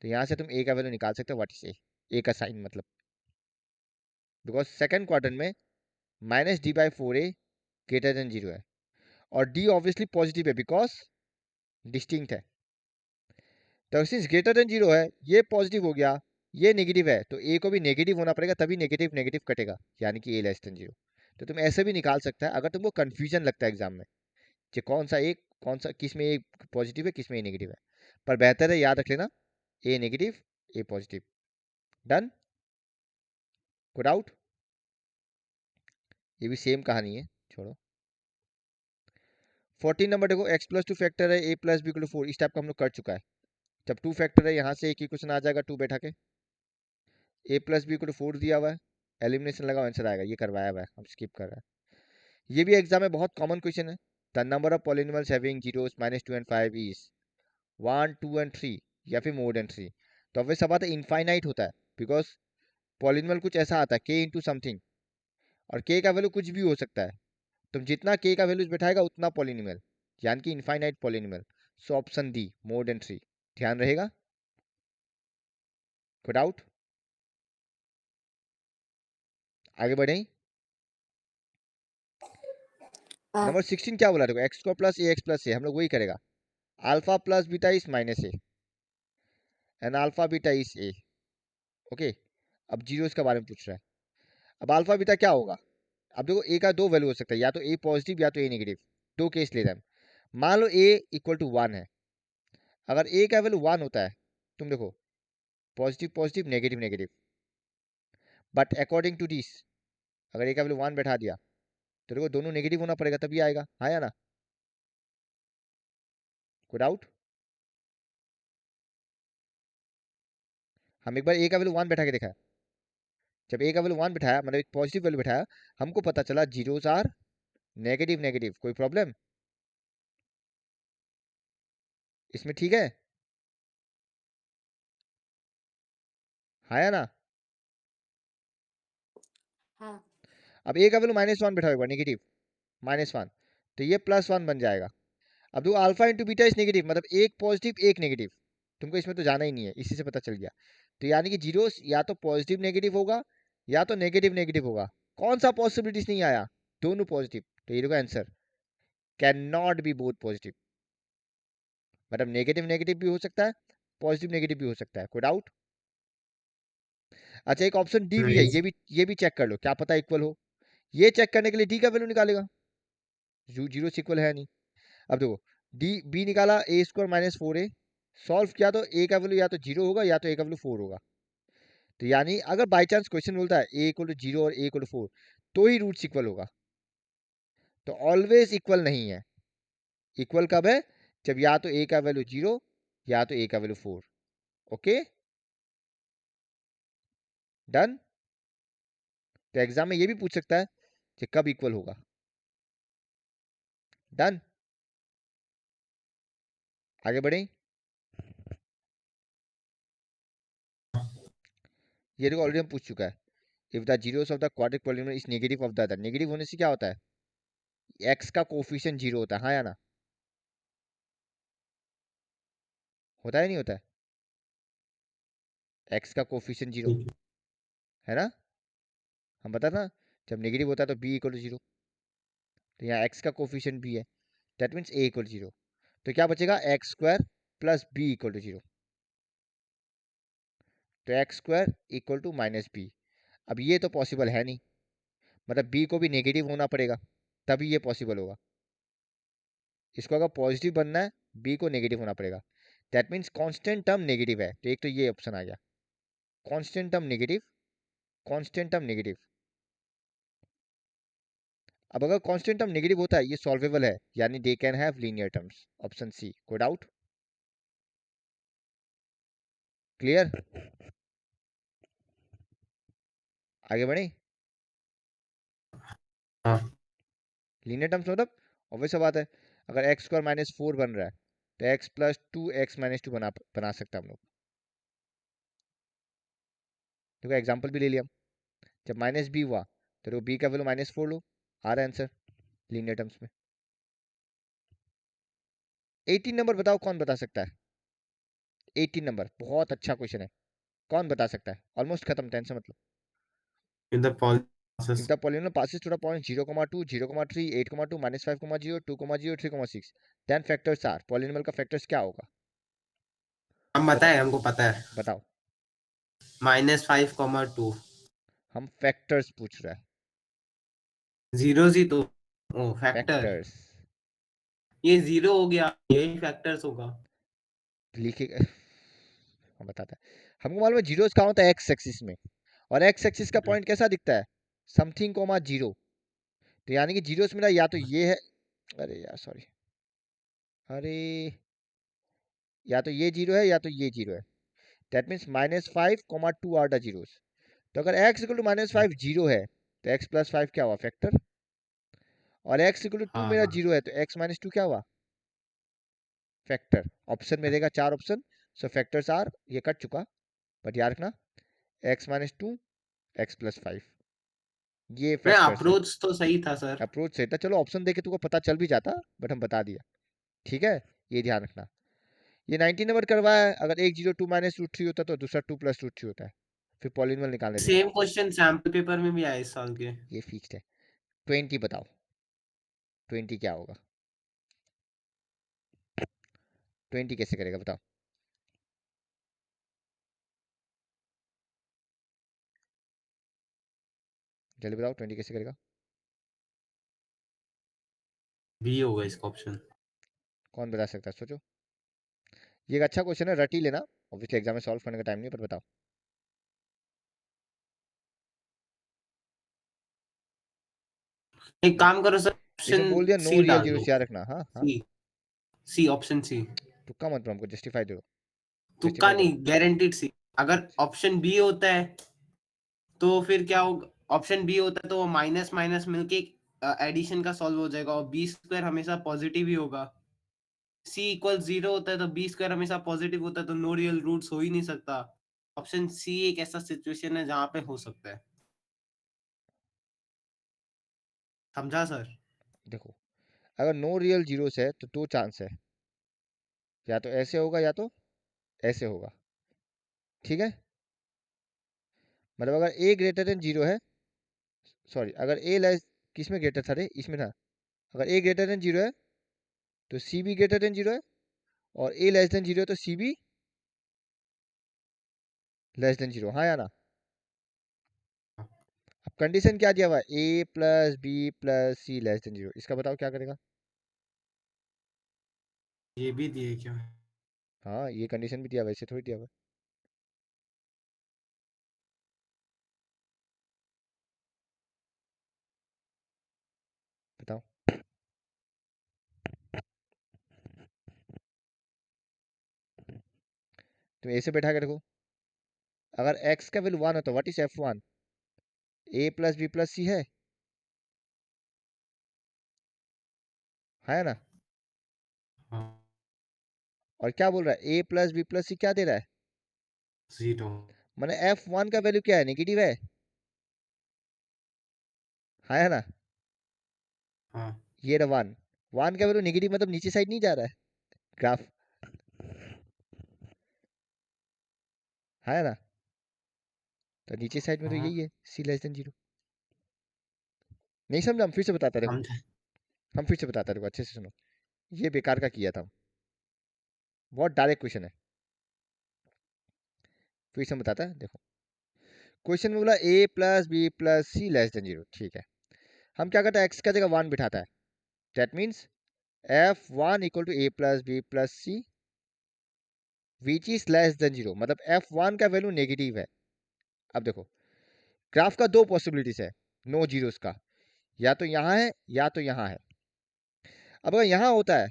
तो यहाँ से तुम a का वैल्यू निकाल सकते हो। व्हाट इज a का साइन मतलब, बिकॉज सेकंड क्वाड्रेंट में -d/4a ग्रेटर देन 0 है, और d ऑब्वियसली पॉजिटिव है बिकॉज डिस्टिंक्ट है। तो सिंस ग्रेटर देन 0 है, ये पॉजिटिव हो गया, ये नेगेटिव है, तो a को भी नेगेटिव होना पड़ेगा, तभी नेगेटिव नेगेटिव कटेगा, यानी कि a लेस देन 0। तो तुम ऐसे भी निकाल सकता है अगर तुमको कंफ्यूजन लगता है एग्जाम में कि कौन सा किस में a पॉजिटिव है किस में a नेगेटिव है, पर बेहतर है याद रख लेना a negative a positive. Done. Good out. ये भी सेम कहानी है, छोड़ो। 14 नंबर देखो, x+2 फैक्टर है a + b = 4, इस टाइप का हम लोग कर चुका है। जब 2 फैक्टर है, यहाँ से एक इक्वेशन आ जाएगा 2 बैठा के, a + b = 4 दिया हुआ है, एलिमिनेशन लगाओ आंसर आएगा, ये करवाया हुआ है, हम स्किप कर रहे हैं। ये भी एग्जाम में बहुत कॉमन क्वेश्चन है। The number of polynomials having zeros -2 and 5 is 1 2 and 3 या फिर मोर देन 3। तो अब सब बात है इनफाइनाइट होता है, बिकॉज पॉलिनोमियल कुछ ऐसा आता है k इंटू समथिंग, और k का वैल्यू कुछ भी हो सकता है। तुम जितना k का वैल्यूज बैठाएगा उतना पॉलिनोमियल, यानी कि infinite polynomial. So option D more than 3 ध्यान रहेगा। Good out. आगे बढ़े। नंबर 16 क्या बोला देखो, x² + ax + a, हम लोग वही करेगा। Alpha plus beta is -a and alpha beta is a। Okay, अब जीरोस के बारे में पूछ रहा है। अब अल्फा बीटा क्या होगा? अब देखो a का दो वैल्यू हो सकता है, या तो a पॉजिटिव या तो a नेगेटिव, दो केस ले रहे हैं। मान लो a = 1 है, अगर a का वैल्यू 1 होता है, तुम देखो positive positive negative negative, but according to this अगर a का वैल्यू 1 बैठा दिया तो देखो दोनों नेगेटिव होना पड़ेगा तभी आएगा, हाँ या ना? Good out. हम एक बार a का वैल्यू 1 बैठा के देखा है, जब a का वैल्यू 1 बैठाया, मतलब एक पॉजिटिव वैल्यू बैठाया, हमको पता चला जीरोस आर नेगेटिव नेगेटिव। कोई प्रॉब्लम इसमें? ठीक है, हाँ या ना? हाँ। अब a का वैल्यू -1 बैठा होगा, नेगेटिव -1, तो ये +1 बन जाएगा। अब देखो alpha into beta is negative, मतलब एक पॉजिटिव एक नेगेटिव, तुमको इसमें तो जाना ही नहीं है, इसी से पता चल गया। तो यानी कि जीरोस या तो पॉजिटिव नेगेटिव होगा या तो नेगेटिव नेगेटिव होगा। कौन सा पॉसिबिलिटीज नहीं आया? दोनों पॉजिटिव, तो ये होगा answer can not be both positive, मतलब नेगेटिव नेगेटिव भी हो सकता है, पॉजिटिव नेगेटिव भी हो सकता है। कोई डाउट? अच्छा, एक ऑप्शन डी भी है, नहीं। ये भी चेक कर लो, क्या पता इक्वल हो। ये चेक करने के लिए डी का वैल्यू निकालेगा, जीरो से इक्वल है नहीं। अब देखो डी बी निकाला, a² - 4a, सॉल्व किया तो a का वैल्यू या तो 0 होगा या तो a का वैल्यू 4 होगा। तो यानी अगर बाई चांस क्वेश्चन बोलता है a = 0 और a = 4, तो ही रूट्स इक्वल होगा। तो ऑलवेज इक्वल नहीं है। इक्वल कब है? जब या तो a का वैल्यू 0 या तो a का वैल्यू 4। Okay, done. तो एग्जाम में ये भी पूछ सकता है कि कब इक्वल होगा। डन। आगे बढ़े। ये देखो ऑलरेडी हम पूछ चुका है, if the zeros of the quadric polynomial is negative of the other. Negative होने से क्या होता है? x का कोफिशिएंट 0 होता है, हाँ या ना? होता है नहीं होता है? x का कोफिशिएंट 0 ठीक है। है ना? हम बता ना, जब नेगेटिव होता है तो b = 0, तो यहाँ x का कोफिशिएंट b है, दैट मीन्स a = 0। तो क्या बचेगा? x² + b = 0। तो X square equal to minus B. अब ये तो पॉसिबल है नहीं, मतलब बी को भी नेगेटिव होना पड़ेगा तभी ये पॉसिबल होगा। इसको अगर पॉजिटिव बनना है बी को नेगेटिव होना पड़ेगा। That means constant term negative है, तो एक तो ये ऑप्शन आ गया, constant term negative, constant term negative. अब अगर कांस्टेंट टर्म नेगेटिव होता है ये सॉल्वेबल है, यानी they can have linear terms. Option C, कोई डाउट? क्लियर? आगे बढ़े। हाँ। लीनियर टर्म्स मतलब ऑब्वियस बात है, अगर एक्स स्क्वायर माइनस फोर बन रहा है तो x plus two x minus two बना सकते हैं हम लोग। देखो एग्जाम्पल भी ले लिया, जब माइनस बी हुआ तो बी का वैल्यू माइनस फोर लो, आ रहा है आंसर लीनियर टर्म्स में। 18 नंबर बताओ कौन बता सकता है? 18 नंबर बहुत अच्छा क्वेश्चन है, कौन बता सकता है? ऑलमोस्ट खत्म, टेंशन मतलब। In the If process, the polynomial passes to the point 0, 2, 0, 3, 8, 2, minus 5, 0, 2, 0, 3, 6, then factors are, polynomial का factors क्या होगा? हम बताओ बताए, हमको पता है। बताओ। -5, 2। हम factors पूछ रहा है, जीरो ही तो। ओ फैक्टर। factors ये जीरो हो गया, यही फैक्टर्स होगा। लिखे हम बताते हैं। हमको मालूम है जीरोस कहाँ होता है, एक्स एक्सिस में, और एक्स एक्सिस का पॉइंट कैसा दिखता है? Something comma zero. तो यानी कि जीरोस मेरा या तो ये है, अरे यार सॉरी, अरे या तो ये जीरो है या तो ये जीरो है। That means -5, 2 are the zeros. तो अगर x इक्वल टू -5 जीरो है तो x प्लस 5 क्या हुआ? फैक्टर। और x इक्वल टू 2 हाँ मेरा हाँ जीरो है तो x माइनस 2 क्या हुआ? फैक्टर। ऑप्शन में देगा चार ऑप्शन, सो फैक्टर्स आर, ये कट चुका, बट याद रखना x माइनस 2 x प्लस 5, ये मैं फैक्टर्स है। अप्रोच तो सही था सर। अप्रोच सही था, चलो ऑप्शन देके तुमको पता चल भी जाता, बट हम बता दिया, ठीक है? ये ध्यान रखना। ये 19 नंबर करवाया है, अगर एक जीरो 2 माइनस रूट थ्री होता तो दूसरा 2 प्लस रूट थ्री होता है, फिर पॉलिनॉमियल निकालने देता। सेम क्वेश्चन सैम्पल पेपर में भी आए इस साल के। ये फिक्स्ड है। 20 बताओ, 20 क्या होगा? 20 कैसे करेगा बताओ? जल्दी बताओ 20 कैसे करेगा? बी होगा इसका ऑप्शन। कौन बता सकता है, सोचो। ये एक अच्छा क्वेश्चन है, रट ही लेना, ऑब्वियसली एग्जाम में सॉल्व करने का टाइम नहीं है, पर बताओ। एक काम करो सर, इसमें ऑप्शन बोल दिया नो सी रियल डाल जीरो, दो। याद रखना। हाँ हाँ, सी। सी, ऑप्शन सी। तुक्का मत दो, हमको जस्टिफाई दो, तुक्का जस्टिफाई दो। नहीं, गारंटीड सी। अगर ऑप्शन बी होता है तो फिर क्या होगा? ऑप्शन बी होता है तो माइनस माइनस मिलके एडिशन का सॉल्व हो जाएगा, और बी स्क्वायर हमेशा पॉजिटिव ही होगा। सी इक्वल जीरो होता है तो बी स्क्वायर हमेशा पॉजिटिव होता है, तो नो रियल रूट्स हो ही नहीं सकता। ऑप्शन सी एक ऐसा सिचुएशन है जहां पे हो सकता है। समझा सर? देखो, अगर नो रियल जीरोस है तो दो चांस है, या तो ऐसे होगा या तो ऐसे होगा, ठीक है? मतलब अगर ए ग्रेटर देन जीरो है, सॉरी, अगर ए लेस, किस में ग्रेटर था रे, इसमें था। अगर ए ग्रेटर देन जीरो है तो सी भी ग्रेटर देन जीरो है, और ए लेस देन जीरो है तो सी भी लेस देन जीरो, हाँ या ना? अब कंडीशन क्या दिया हुआ है? A plus B plus C less than zero, इसका बताओ क्या करेगा? ये भी दिए क्या? हाँ ये कंडीशन भी दिया हुआ है, ऐसे थोड़ी दिया हुआ है। बताओ। तुम ऐसे बैठा के देखो, अगर x का वैल्यू 1 है तो what is f1? A plus B plus c है, है ना? हाँ। और क्या बोल रहा है? A plus B plus c क्या दे रहा है? जीरो। मैंने f1 का वैल्यू क्या है? नेगेटिव है, है ना? हाँ ये रहा 1, 1 का वैल्यू नेगेटिव मतलब नीचे साइड नहीं जा रहा है ग्राफ, है ना? तो नीचे साइड में तो हाँ। यही है, सी लेस देन जीरो। नहीं समझा? हम फिर से बताता, देखो समझा। हम फिर से बताता, देखो अच्छे से सुनो। ये बेकार का किया था, बहुत डायरेक्ट क्वेश्चन है। फिर से बताता है, देखो क्वेश्चन में बोला a plus B plus C less than 0, ठीक है। हम क्या करते हैं, x का जगह 1 बिठाता है, that means f1 equal to a plus B plus C which is less than 0, मतलब f1 का वैल्यू नेगेटिव है। अब देखो ग्राफ का दो पॉसिबिलिटीज है, नो जीरोस का, या तो यहाँ है या तो यहाँ है। अब अगर यहाँ होता है,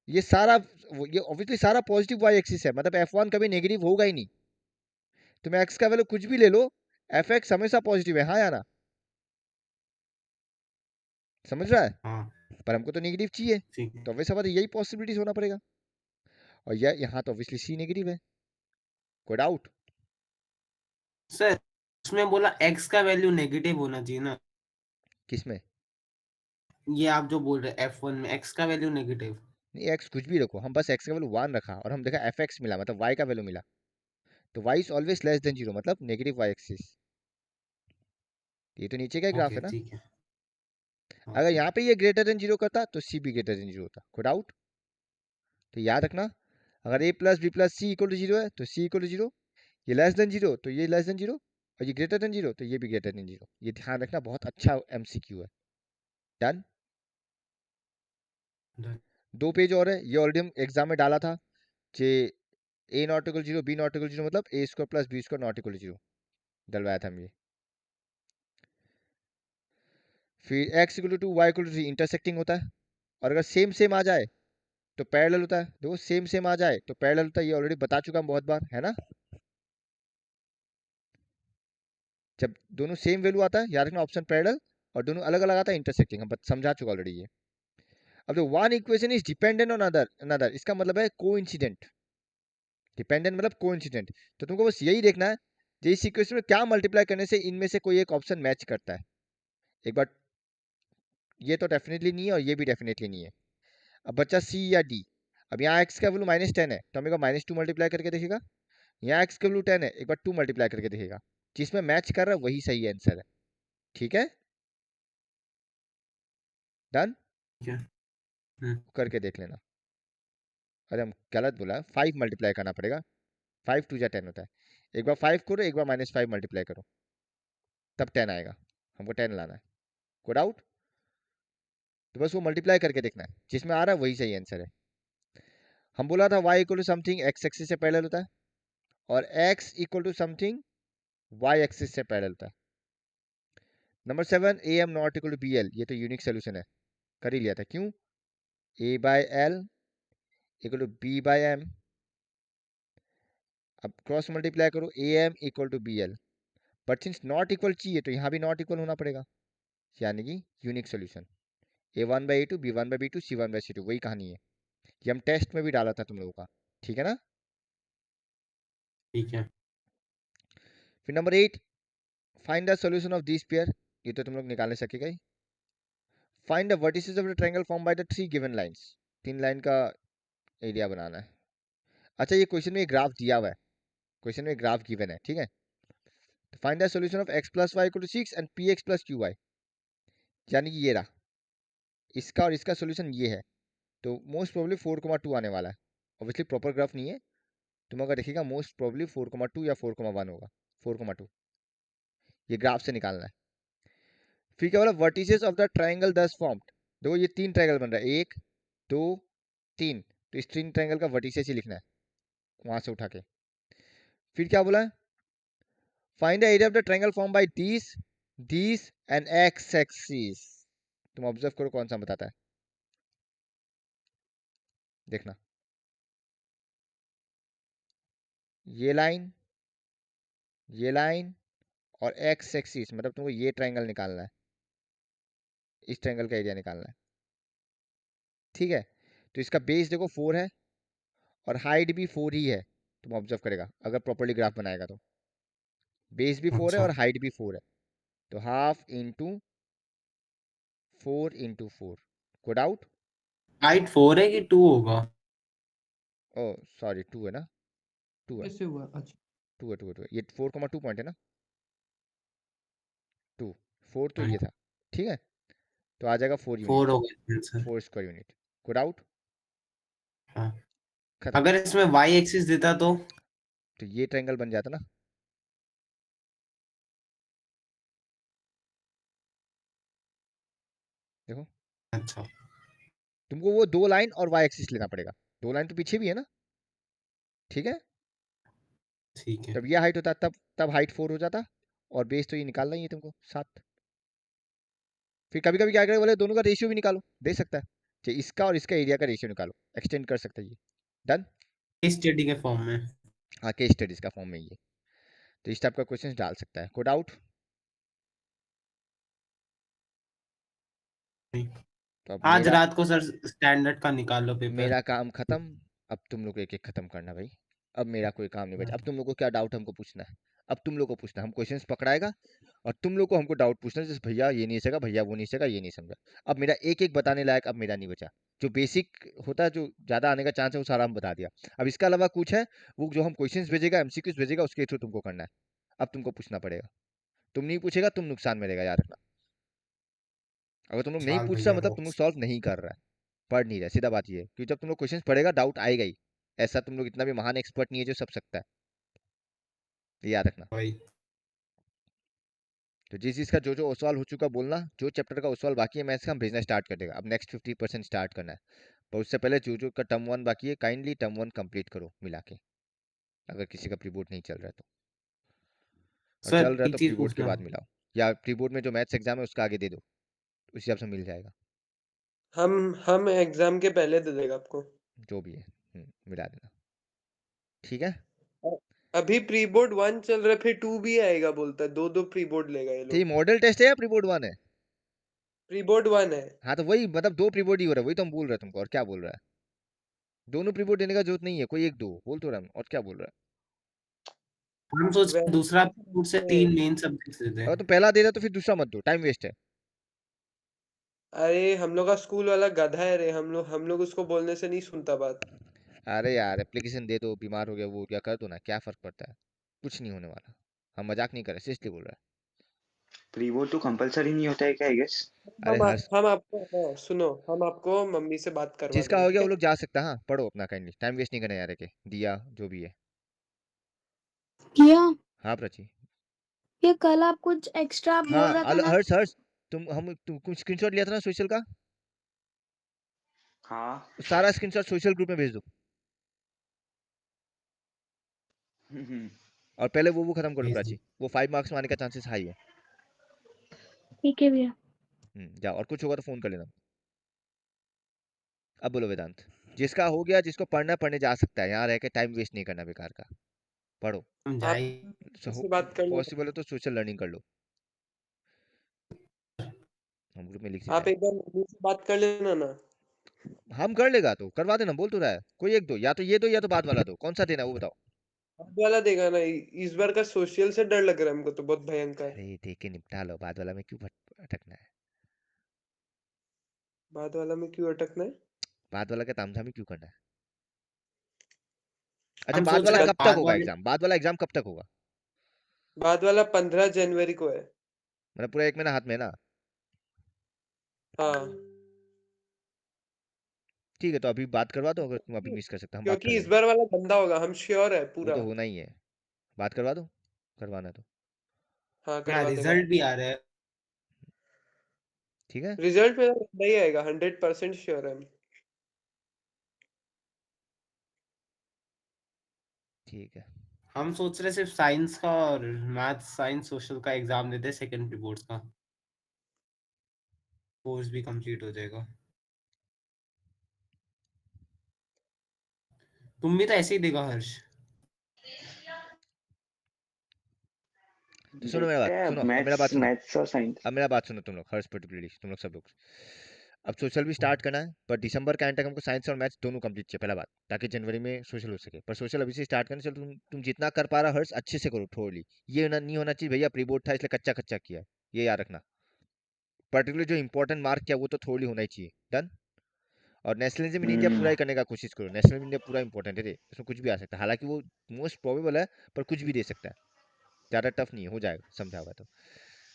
ये सारा, ये ऑब्वियसली सारा पॉजिटिव वाई एक्सिस है, मतलब f1 कभी नेगेटिव होगा ही नहीं। तुम्हें x का वैल्यू कुछ भी ले लो, fx हमेशा पॉजिटिव है, हाँ या ना, समझ रहा है। हाँ पर हमको तो नेगेटिव चाहिए, ठीक है तो वैसा बात यही पॉसिबिलिटीज होना पड़ेगा। और यह यहाँ तो ऑब्वियसली सी नेगेटिव है, कोई डाउट। सर। उसमें बोला x का वैल्यू नेगेटिव होना चाहिए ना, किसमें? ये आप जो बोल रहे हैं f1 में x का वैल्यू नेगेटिव। नहीं, x कुछ भी रखो, हम बस x का वैल्यू 1 रखा और हम देखा fx मिला, मतलब y का वैल्यू मिला, तो y is always less than 0, मतलब नेगेटिव y एक्सिस। ये तो नीचे का ग्राफ ओके है ना। ठीक है अगर ओके यहाँ पे ये ग्रेटर देन 0 करता तो c भी ग्रेटर देन 0 होता, कोई डाउट। तो याद रखना, अगर a plus B plus C equal to 0 है तो c इक्वल टू 0, ये लेस देन 0 तो ये लेस देन 0, और ये ग्रेटर देन 0 तो ये भी ग्रेटर देन 0। ये ध्यान रखना, बहुत अच्छा MCQ है। डन। Done. 2 पेज और है, ये ऑलरेडी हम एग्जाम में डाला था, जे a not equal 0 b not equal 0, मतलब a square plus B square not equal 0, डलवाया था हम ये। फिर x equal to Y equal to 3 intersecting होता है, और अगर सेम सेम आ जाए तो पैरेलल होता है। देखो सेम सेम आ जाए तो पैरेलल होता है, ये ऑलरेडी बता चुका हूं बहुत बार, है ना। जब दोनों सेम वैल्यू आता है, याद रखना ऑप्शन पैरेलल, और दोनों अलग अलग आता है इंटरसेक्टिंग, हम समझा चुका ऑलरेडी ये। अब जो one equation is dependent on other another, इसका मतलब है कोइंसिडेंट। डिपेंडेंट मतलब कोइंसिडेंट, तो तुमको बस यही देखना है कि इस इक्वेशन में क्या मल्टीप्लाई करने से इनमें से कोई एक ऑप्शन मैच करता है। एक बार, ये तो डेफिनेटली नहीं है और ये भी डेफिनेटली नहीं है। अब बच्चा सी या डी। अब यहाँ एक्स का वैल्यू -10 है, तो हम एक बार -2 मल्टीप्लाई करके देखेगा। यहाँ एक्स का वैल्यू 10 है, एक बार 2 मल्टीप्लाई करके देखेगा, जिसमें मैच कर रहा है वही सही आंसर है, ठीक है। डन। ठीक है हम्म, करके देख लेना। अरे हम गलत बोला, 5 मल्टीप्लाई करना पड़ेगा, 5 2 जा 10 होता है। एक बार 5 करो, एक बार -5 मल्टीप्लाई करो, तब 10 आएगा, हमको 10 लाना है, कोई डाउट। तो बस वो मल्टीप्लाई करके देखना है, जिसमें आ रहा है वही सही आंसर है। हम बोला था y equal to something x axis से पैरेलल होता है, और x equal to something y axis से पैरेलल होता है। Number 7, A M not equal to B L, ये तो यूनिक सोल्यूशन है, कर ही लिया था। क्यों? a by L equal to B by M. अब क्रॉस मल्टीप्लाई करो, A M equal to B L, but since not equal चाहिए तो यहाँ भी नॉट इक्वल होना पड़ेगा, यानी कि unique solution. a1/a2 b1/b2 c1/c2, वही कहानी है, ये हम टेस्ट में भी डाला था तुम लोगों का, ठीक है ना। ठीक है फिर number 8, find the solution of this pair, ये तो तुम लोग निकालने सकेगा ही। Find the vertices of the triangle form by the 3 given lines, 3 line का एरिया बनाना है। अच्छा, ये क्वेश्चन में ग्राफ दिया हुआ है, क्वेश्चन में ग्राफ गिवन है, ठीक है। तो find the solution of x plus Y equal to 6 and px plus Q Y, यानी कि ये रहा, इसका और इसका सॉल्यूशन ये है। तो मोस्ट प्रोबेबली 4,2 आने वाला है, ऑब्वियसली प्रॉपर ग्राफ नहीं है, तुम अगर देखिएगा मोस्ट प्रोबेबली 4,2 या 4,1 होगा, 4,2, ये ग्राफ से निकालना है। फिर क्या बोला, वर्टिसेस ऑफ द ट्राइंगल दस फॉर्म्ड। देखो ये 3 ट्राइंगल बन रहा है, 1 2 3, तो इस 3 ट्राइंगल का वर्टिसेस ही लिखना है वहां से उठा के। फिर क्या बोला है, find the area of the triangle form by this and x axis. तुम ऑब्जर्व करो कौन सा बताता है, देखना, ये लाइन, ये लाइन, और एक्स एक्सिस, मतलब तुमको ये ट्रायंगल निकालना है, इस ट्रायंगल का एरिया निकालना है, ठीक है। तो इसका बेस देखो 4 है, और हाइट भी 4 ही है, तुम ऑब्जर्व करेगा अगर प्रॉपर्ली ग्राफ बनाएगा तो, बेस भी 4 है अच्छा और हाइट भी 4 है, तो half into 4 into 4, code out. Height 4 है कि 2 होगा ओ सॉरी, 2 है ना, 2 है, कैसे हुआ? अच्छा 2 है, 2 है, 2 है, ये 4,2 पॉइंट है ना, 2 4 तो ये था, ठीक है। तो आ जाएगा 4 4 यूनिट, होगा answer 4 square unit, code out, हाँ खत्म। अगर इसमें y एक्सिस देता तो तो ये ट्रायंगल बन जाता ना। देखो अच्छा तुमको वो 2 लाइन और y एक्सिस लेना पड़ेगा। 2 लाइन तो पीछे भी है ना, ठीक है। ठीक है। जब ये हाइट होता तब हाइट 4 हो जाता, और बेस तो ये निकालना ही है तुमको 7। फिर कभी कभी क्या करें बोले, दोनों का रेशियो भी निकालो, दे सकता है। चाहे इसका और इसका एरिया का रेशियो निकालो, एक्सटेंड कर सकता है ये। डन। केस स्टडी के फॉर्म में। हाँ, केस स्टडीज का फॉर्म में ये। तो इस टाइप का क्वेश्चन डाल सकता है। Code out. तो अब आज मेरा रात को सर स्टैंडर्ड का निकाल लो पेपर। मेरा काम खत्म। अब तुम लोग एक एक खत्म करना भाई। अब मेरा कोई काम नहीं बचा। अब तुम लोग को क्या डाउट हमको पूछना है। अब तुम लोग को पूछना है, हम क्वेश्चंस पकड़ाएगा और तुम लोग को हमको डाउट पूछना है, जैसे भैया ये नहीं सका, भैया वो नहीं सका, ये नहीं समझा। अब मेरा एक एक बताने लायक अब मेरा नहीं बचा। जो बेसिक होता है, जो ज्यादा आने का चांस है, वो सारा हम बता दिया। अब इसके अलावा कुछ है, वो जो हम क्वेश्चंस भेजेगा, एमसीक्यूज भेजेगा, उसके थ्रू तुमको करना है। अब तुमको पूछना पड़ेगा। तुम नहीं पूछेगा, तुम नुकसान में रहेगा, याद रखना। अगर तुम लोग नहीं साल पूछता, भैया मतलब तुम लोग बॉक्स। सॉल्व नहीं कर रहा है, पढ़ नहीं रहा, सीधा बात ये है। क्योंकि जब तुम लोग क्वेश्चंस पढ़ेगा, डाउट आएगा ही। ऐसा तुम लोग इतना भी महान एक्सपर्ट नहीं है जो सब सकता है, ये याद रखना। भाई तो जिस चीज का जो जो सवाल हो चुका बोलना, जो चैप्टर का सवाल बाकी है मैथ्स का, हम भेजना स्टार्ट कर देगा। अब नेक्स्ट 50% स्टार्ट करना है। पर उससे पहले जो जो का टर्म 1 बाकी है, काइंडली टर्म 1 कंप्लीट करो मिला के, अगर किसी का प्री बोर्ड नहीं चल रहा है तो। और सर चल रहा है एक तो प्री चीज बोर्ड के पूछना बाद है। मिलाओ, या प्री बोर्ड में जो मैथ्स एग्जाम है उसका आगे दे दो, उस हिसाब से मिल जाएगा। हम एग्जाम के पहले दे देगा आपको। जो भी है, मिला देना, ठीक है। अ- अभी प्री बोर्ड 1 चल रहा है, फिर 2 भी आएगा बोलता है, दो दो प्री बोर्ड लेगा ये तो ये लोग। मॉडल टेस्ट है या प्री बोर्ड 1 है? प्री बोर्ड 1 है। हाँ, तो वही मतलब 2 प्री बोर्ड ही हो रहा है, वही तो हम बोल रहे हैं तुमको, और क्या बोल रहा है। दोनों प्री बोर्ड देने का जरूरत नहीं है, कोई एक दो बोल तो रहा है, और क्या बोल रहा है। हम सोच रहे हैं दूसरा बोर्ड से वैसे 3 मेन सब्जेक्ट देते अगर हैं। तुम पहला दे रहे हो तो फिर दूसरा मत दो, टाइम वेस्ट है। अरे हम लोग का स्कूल वाला गधा है रे, हम लोग उसको बोलने से नहीं सुनता बात। अरे यार, एप्लीकेशन दे दो, बीमार हो गया वो क्या कर दो ना, क्या फर्क पड़ता है। कुछ नहीं होने वाला। हम मजाक नहीं कर रहे, सीरियसली बोल रहा प्री बोर्ड तो कंपलसरी नहीं होता है क्या, आई गेस? है। अरे हर हम आपको, हाँ, सुनो, हम आपको मम्मी से बात करवा जिसका देंगे, हो ठीक गया वो है। लोग जा सकता है। हाँ, पढ़ो अपना काइंडली, टाइम वेस्ट नहीं करना यार, के दिया जो भी है। किया हाँ प्राची। ये कल आप कुछ एक्स्ट्रा बोल हाँ, रहा था ना। हर्ष हर्ष, तुम कुछ स्क्रीनशॉट लिया था ना सोशल का, हाँ। वो सारा स्क्रीनशॉट सोशल ग्रुप में भेज दो। हम्म। और पहले वो खत्म कर दो भेज दी। प्राची, वो 5 मार्क्स में आने का चांसेस हाई है। ठीक है भैया। जाओ, और कुछ होगा तो फोन कर लेना। अब बोलो वेदांत। जिसका हो गया, जिसको पढ़ना पढ़ने जा सकता है, यहाँ रह के टाइम वेस्ट नहीं करना बेकार का। पढ़ो। हम आप जाए। से बात कर लेना। पॉसिबल है तो सोशल लर्निंग कर लो, हम ग्रुप में लिख देते आप हैं। एक बार मम्मी से बात कर लेना ना। हम कर लेगा तो करवा देना, बोल तो रहा है। कोई एक दो, या तो ये दो या तो बाद वाला दो, कौन सा देना है वो बताओ। बाद वाला देगा ना, इस बार का सोशल से डर लग रहा है हमको तो, बहुत भयंकर। अरे दे के निपटा लो, बाद वाला में क्यों अटकना है। बाद वाला में क्यों अटकना है? बाद वाला का तामझाम ही क्यों करना है। अच्छा, हम बाद सोच वाला रहे हैं कब तक बाद होगा वाले। एग्जाम, बाद वाला एग्जाम कब तक होगा? बाद वाला 15 जनवरी को है। मतलब पूरा 1 महीना हाथ में ना। हाँ, ठीक है, तो अभी बात करवा दो, अगर तुम अभी मिस कर सकते हो हम बात कर क्योंकि इस लेंगे। बार वाला गंदा होगा, हम श्योर है वो पूरा। तो होना ही है, बात करवा दो, करवाना है तो। हाँ, यहाँ करवा देगा। रिजल्ट भी आ रहा है। ठीक है। रिजल्ट मेरा गंदा ही आएगा, 100% श्योर है हम। ठीक है। हम सोच रहे हैं सिर्फ साइंस का और मैथ्स साइंस सोशल का एग्जाम देते हैं सेकंड बोर्ड्स का। कोर्स भी कंप्लीट हो जाएगा। तुम भी तो ऐसे ही देगा हर्ष। तो सुनो मेरा देखते बात, हैं सुनो अब, अब मेरा बात मैथ्स सुनो। मैथ्स और साइंस। अब मेरा बात सुनो तुम लोग, हर्ष पर्टिकुलरली तुम लोग सब लोग। अब सोशल भी स्टार्ट करना है, पर दिसंबर के एंड तक हमको साइंस और मैथ्स दोनों कंप्लीट चाहिए, पहला बात, ताकि जनवरी में सोशल हो सके। पर सोशल अभी से स्टार्ट करना, चलो तुम जितना कर पा रहा हर्ष, अच्छे से करो थोड़ी। ये नहीं होना चाहिए भैया प्री बोर्ड था इसलिए कच्चा कच्चा किया है, ये याद रखना। पर्टिकुलर जो इंपॉर्टेंट मार्क किया वो तो थोड़ी होना ही चाहिए। डन। और नेशनलिज्म इन इंडिया पूरा ही करने का कोशिश करो, नेशनल इंडिया पूरा इंपॉर्टेंट है रे, इसमें कुछ भी आ सकता है, हालांकि वो मोस्ट प्रोबेबल है, पर कुछ भी दे सकता है। ज़्यादा टफ नहीं है, हो जाएगा समझा होगा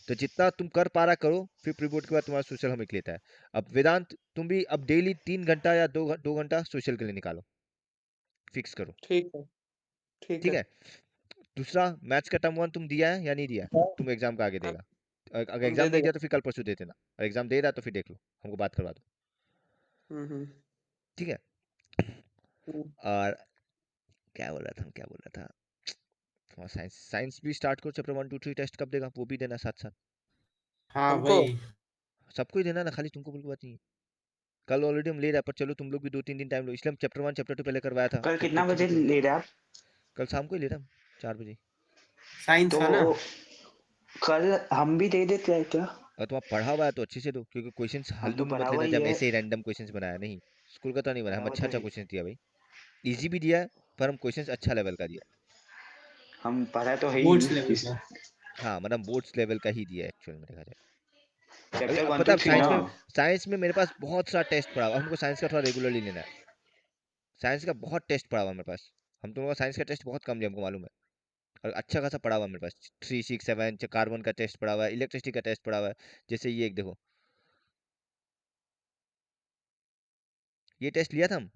तो जितना तुम कर पा रहा करो, फिर प्री बोर्ड के बाद तुम्हारा सोशल हम एक लेता है। अब वेदांत, तुम भी अब डेली 3 घंटा या 2 घंटा सोशल के लिए निकालो, फिक्स करो। ठीक है। ठीक ठीक है। है। दूसरा मैथ्स का टर्म 1 तुम दिया है या नहीं दिया? हाँ, तुम एग्जाम का आगे हाँ, देगा। अगर हम दे एग्जाम नहीं देगा। दिया तो फिर कल परसों दे देना, और एग्जाम दे रहा है तो फिर देख लो, हमको बात करवा दो। हम्म। ठीक है। हम्म। और क्या बोल रहा था, हाँ, साइंस साइंस भी स्टार्ट करो, चैप्टर 1 2 3 टेस्ट कब देगा वो भी देना साथ साथ। हाँ हमको वही। सबको ही देना ना, खाली तुमको बिल्कुल बात नहीं है। कल ऑलरेडी हम ले रहे हैं, पर चलो तुम लोग भी 2-3 दिन टाइम लो, इसलिए हम चैप्टर 1 चैप्टर 2 पहले करवाया था, कल फिर कितना अच्छे से बजे पूरा। ले रहे हैं आप? कल शाम को ही ले रहे हैं हम 4 बजे। साइंस तो का ना। कल हम भी दे देते हैं क्या? और तुम्हारा पढ़ा हुआ है तो अच्छे से दो, क्योंकि क्वेश्चंस हम तो हल्लू में पढ़ा मत हुआ लेना ही जब है। ऐसे ही रैंडम क्वेश्चंस बनाया, नहीं स्कूल का तो नहीं बनाया, पढ़ा हम हुआ अच्छा तो अच्छा है। क्वेश्चंस दिया भाई, इजी भी दिया है, पर हम क्वेश्चंस अच्छा लेवल का दिया हम पढ़ा तो है बोर्ड्स ही लेवल इस का। है। हाँ मतलब बोर्ड्स लेवल का ही दिया है एक्चुअल में देखा जाए। अभी चैप्टर अब 1 पता टू है 3 ना। साइंस में मेरे पास बहुत सारा टेस्ट पड़ा हुआ है, हमको साइंस का थोड़ा रेगुलरली लेना है। साइंस का बहुत टेस्ट पड़ा हुआ है मेरे पास, हम तुम लोगों का साइंस का टेस्ट बहुत कम लिया हमको मालूम है, और अच्छा खासा पड़ा हुआ है मेरे पास, 3 6 7 कार्बन का टेस्ट पड़ा हुआ है, इलेक्ट्रिसिटी का टेस्ट पड़ा हुआ है। जैसे ये एक देखो, ये टेस्ट लिया था हम,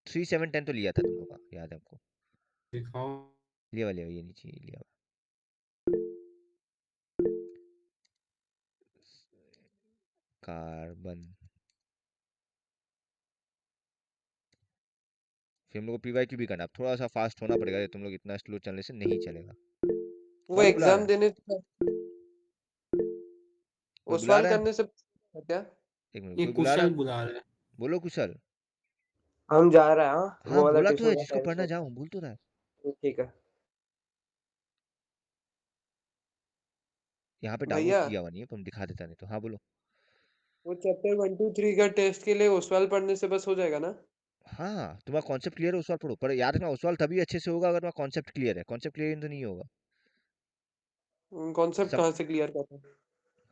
3 7 10 तो लिया था तुम लोग का, याद है हमको। दिखाओ। लिया हुआ ये नीचे ये लिया हुआ। कार्बन, फिर हम लोग को पीवाईक्यू भी करना है। अब थोड़ा सा फास्ट होना पड़ेगा, ये तुम लोग इतना स्लो चलने से नहीं चलेगा। वो कौन बुला रहा एग्जाम है? देने कोई बुला ओसवाल रहा है? करने से क्या? एक मिनट, ये कोई बुला रहा कुशल है? बुला रहा है। बोलो कुशल। हम जा रहे हैं, हाँ हाँ वो वाला बोला तो है, ट्यूशन का जिसको टाइम पढ़ना से। जाओ, बोल तो रहा है। ठीक है यहाँ पे डाउनलोड भैया। किया हुआ नहीं है, पर हम दिखा देता, नहीं तो हाँ बोलो। वो चैप्टर 1 2 3 का टेस्ट के लिए ओसवाल पढ़ने से बस हो जाएगा ना? हाँ तुम्हारा कॉन्सेप्ट क्लियर है उस सवाल पढ़ो, पर याद रखना उस सवाल तभी अच्छे से होगा अगर तुम्हारा कॉन्सेप्ट क्लियर है, कॉन्सेप्ट क्लियर तो नहीं होगा। कॉन्सेप्ट सब, कहाँ से क्लियर करना है?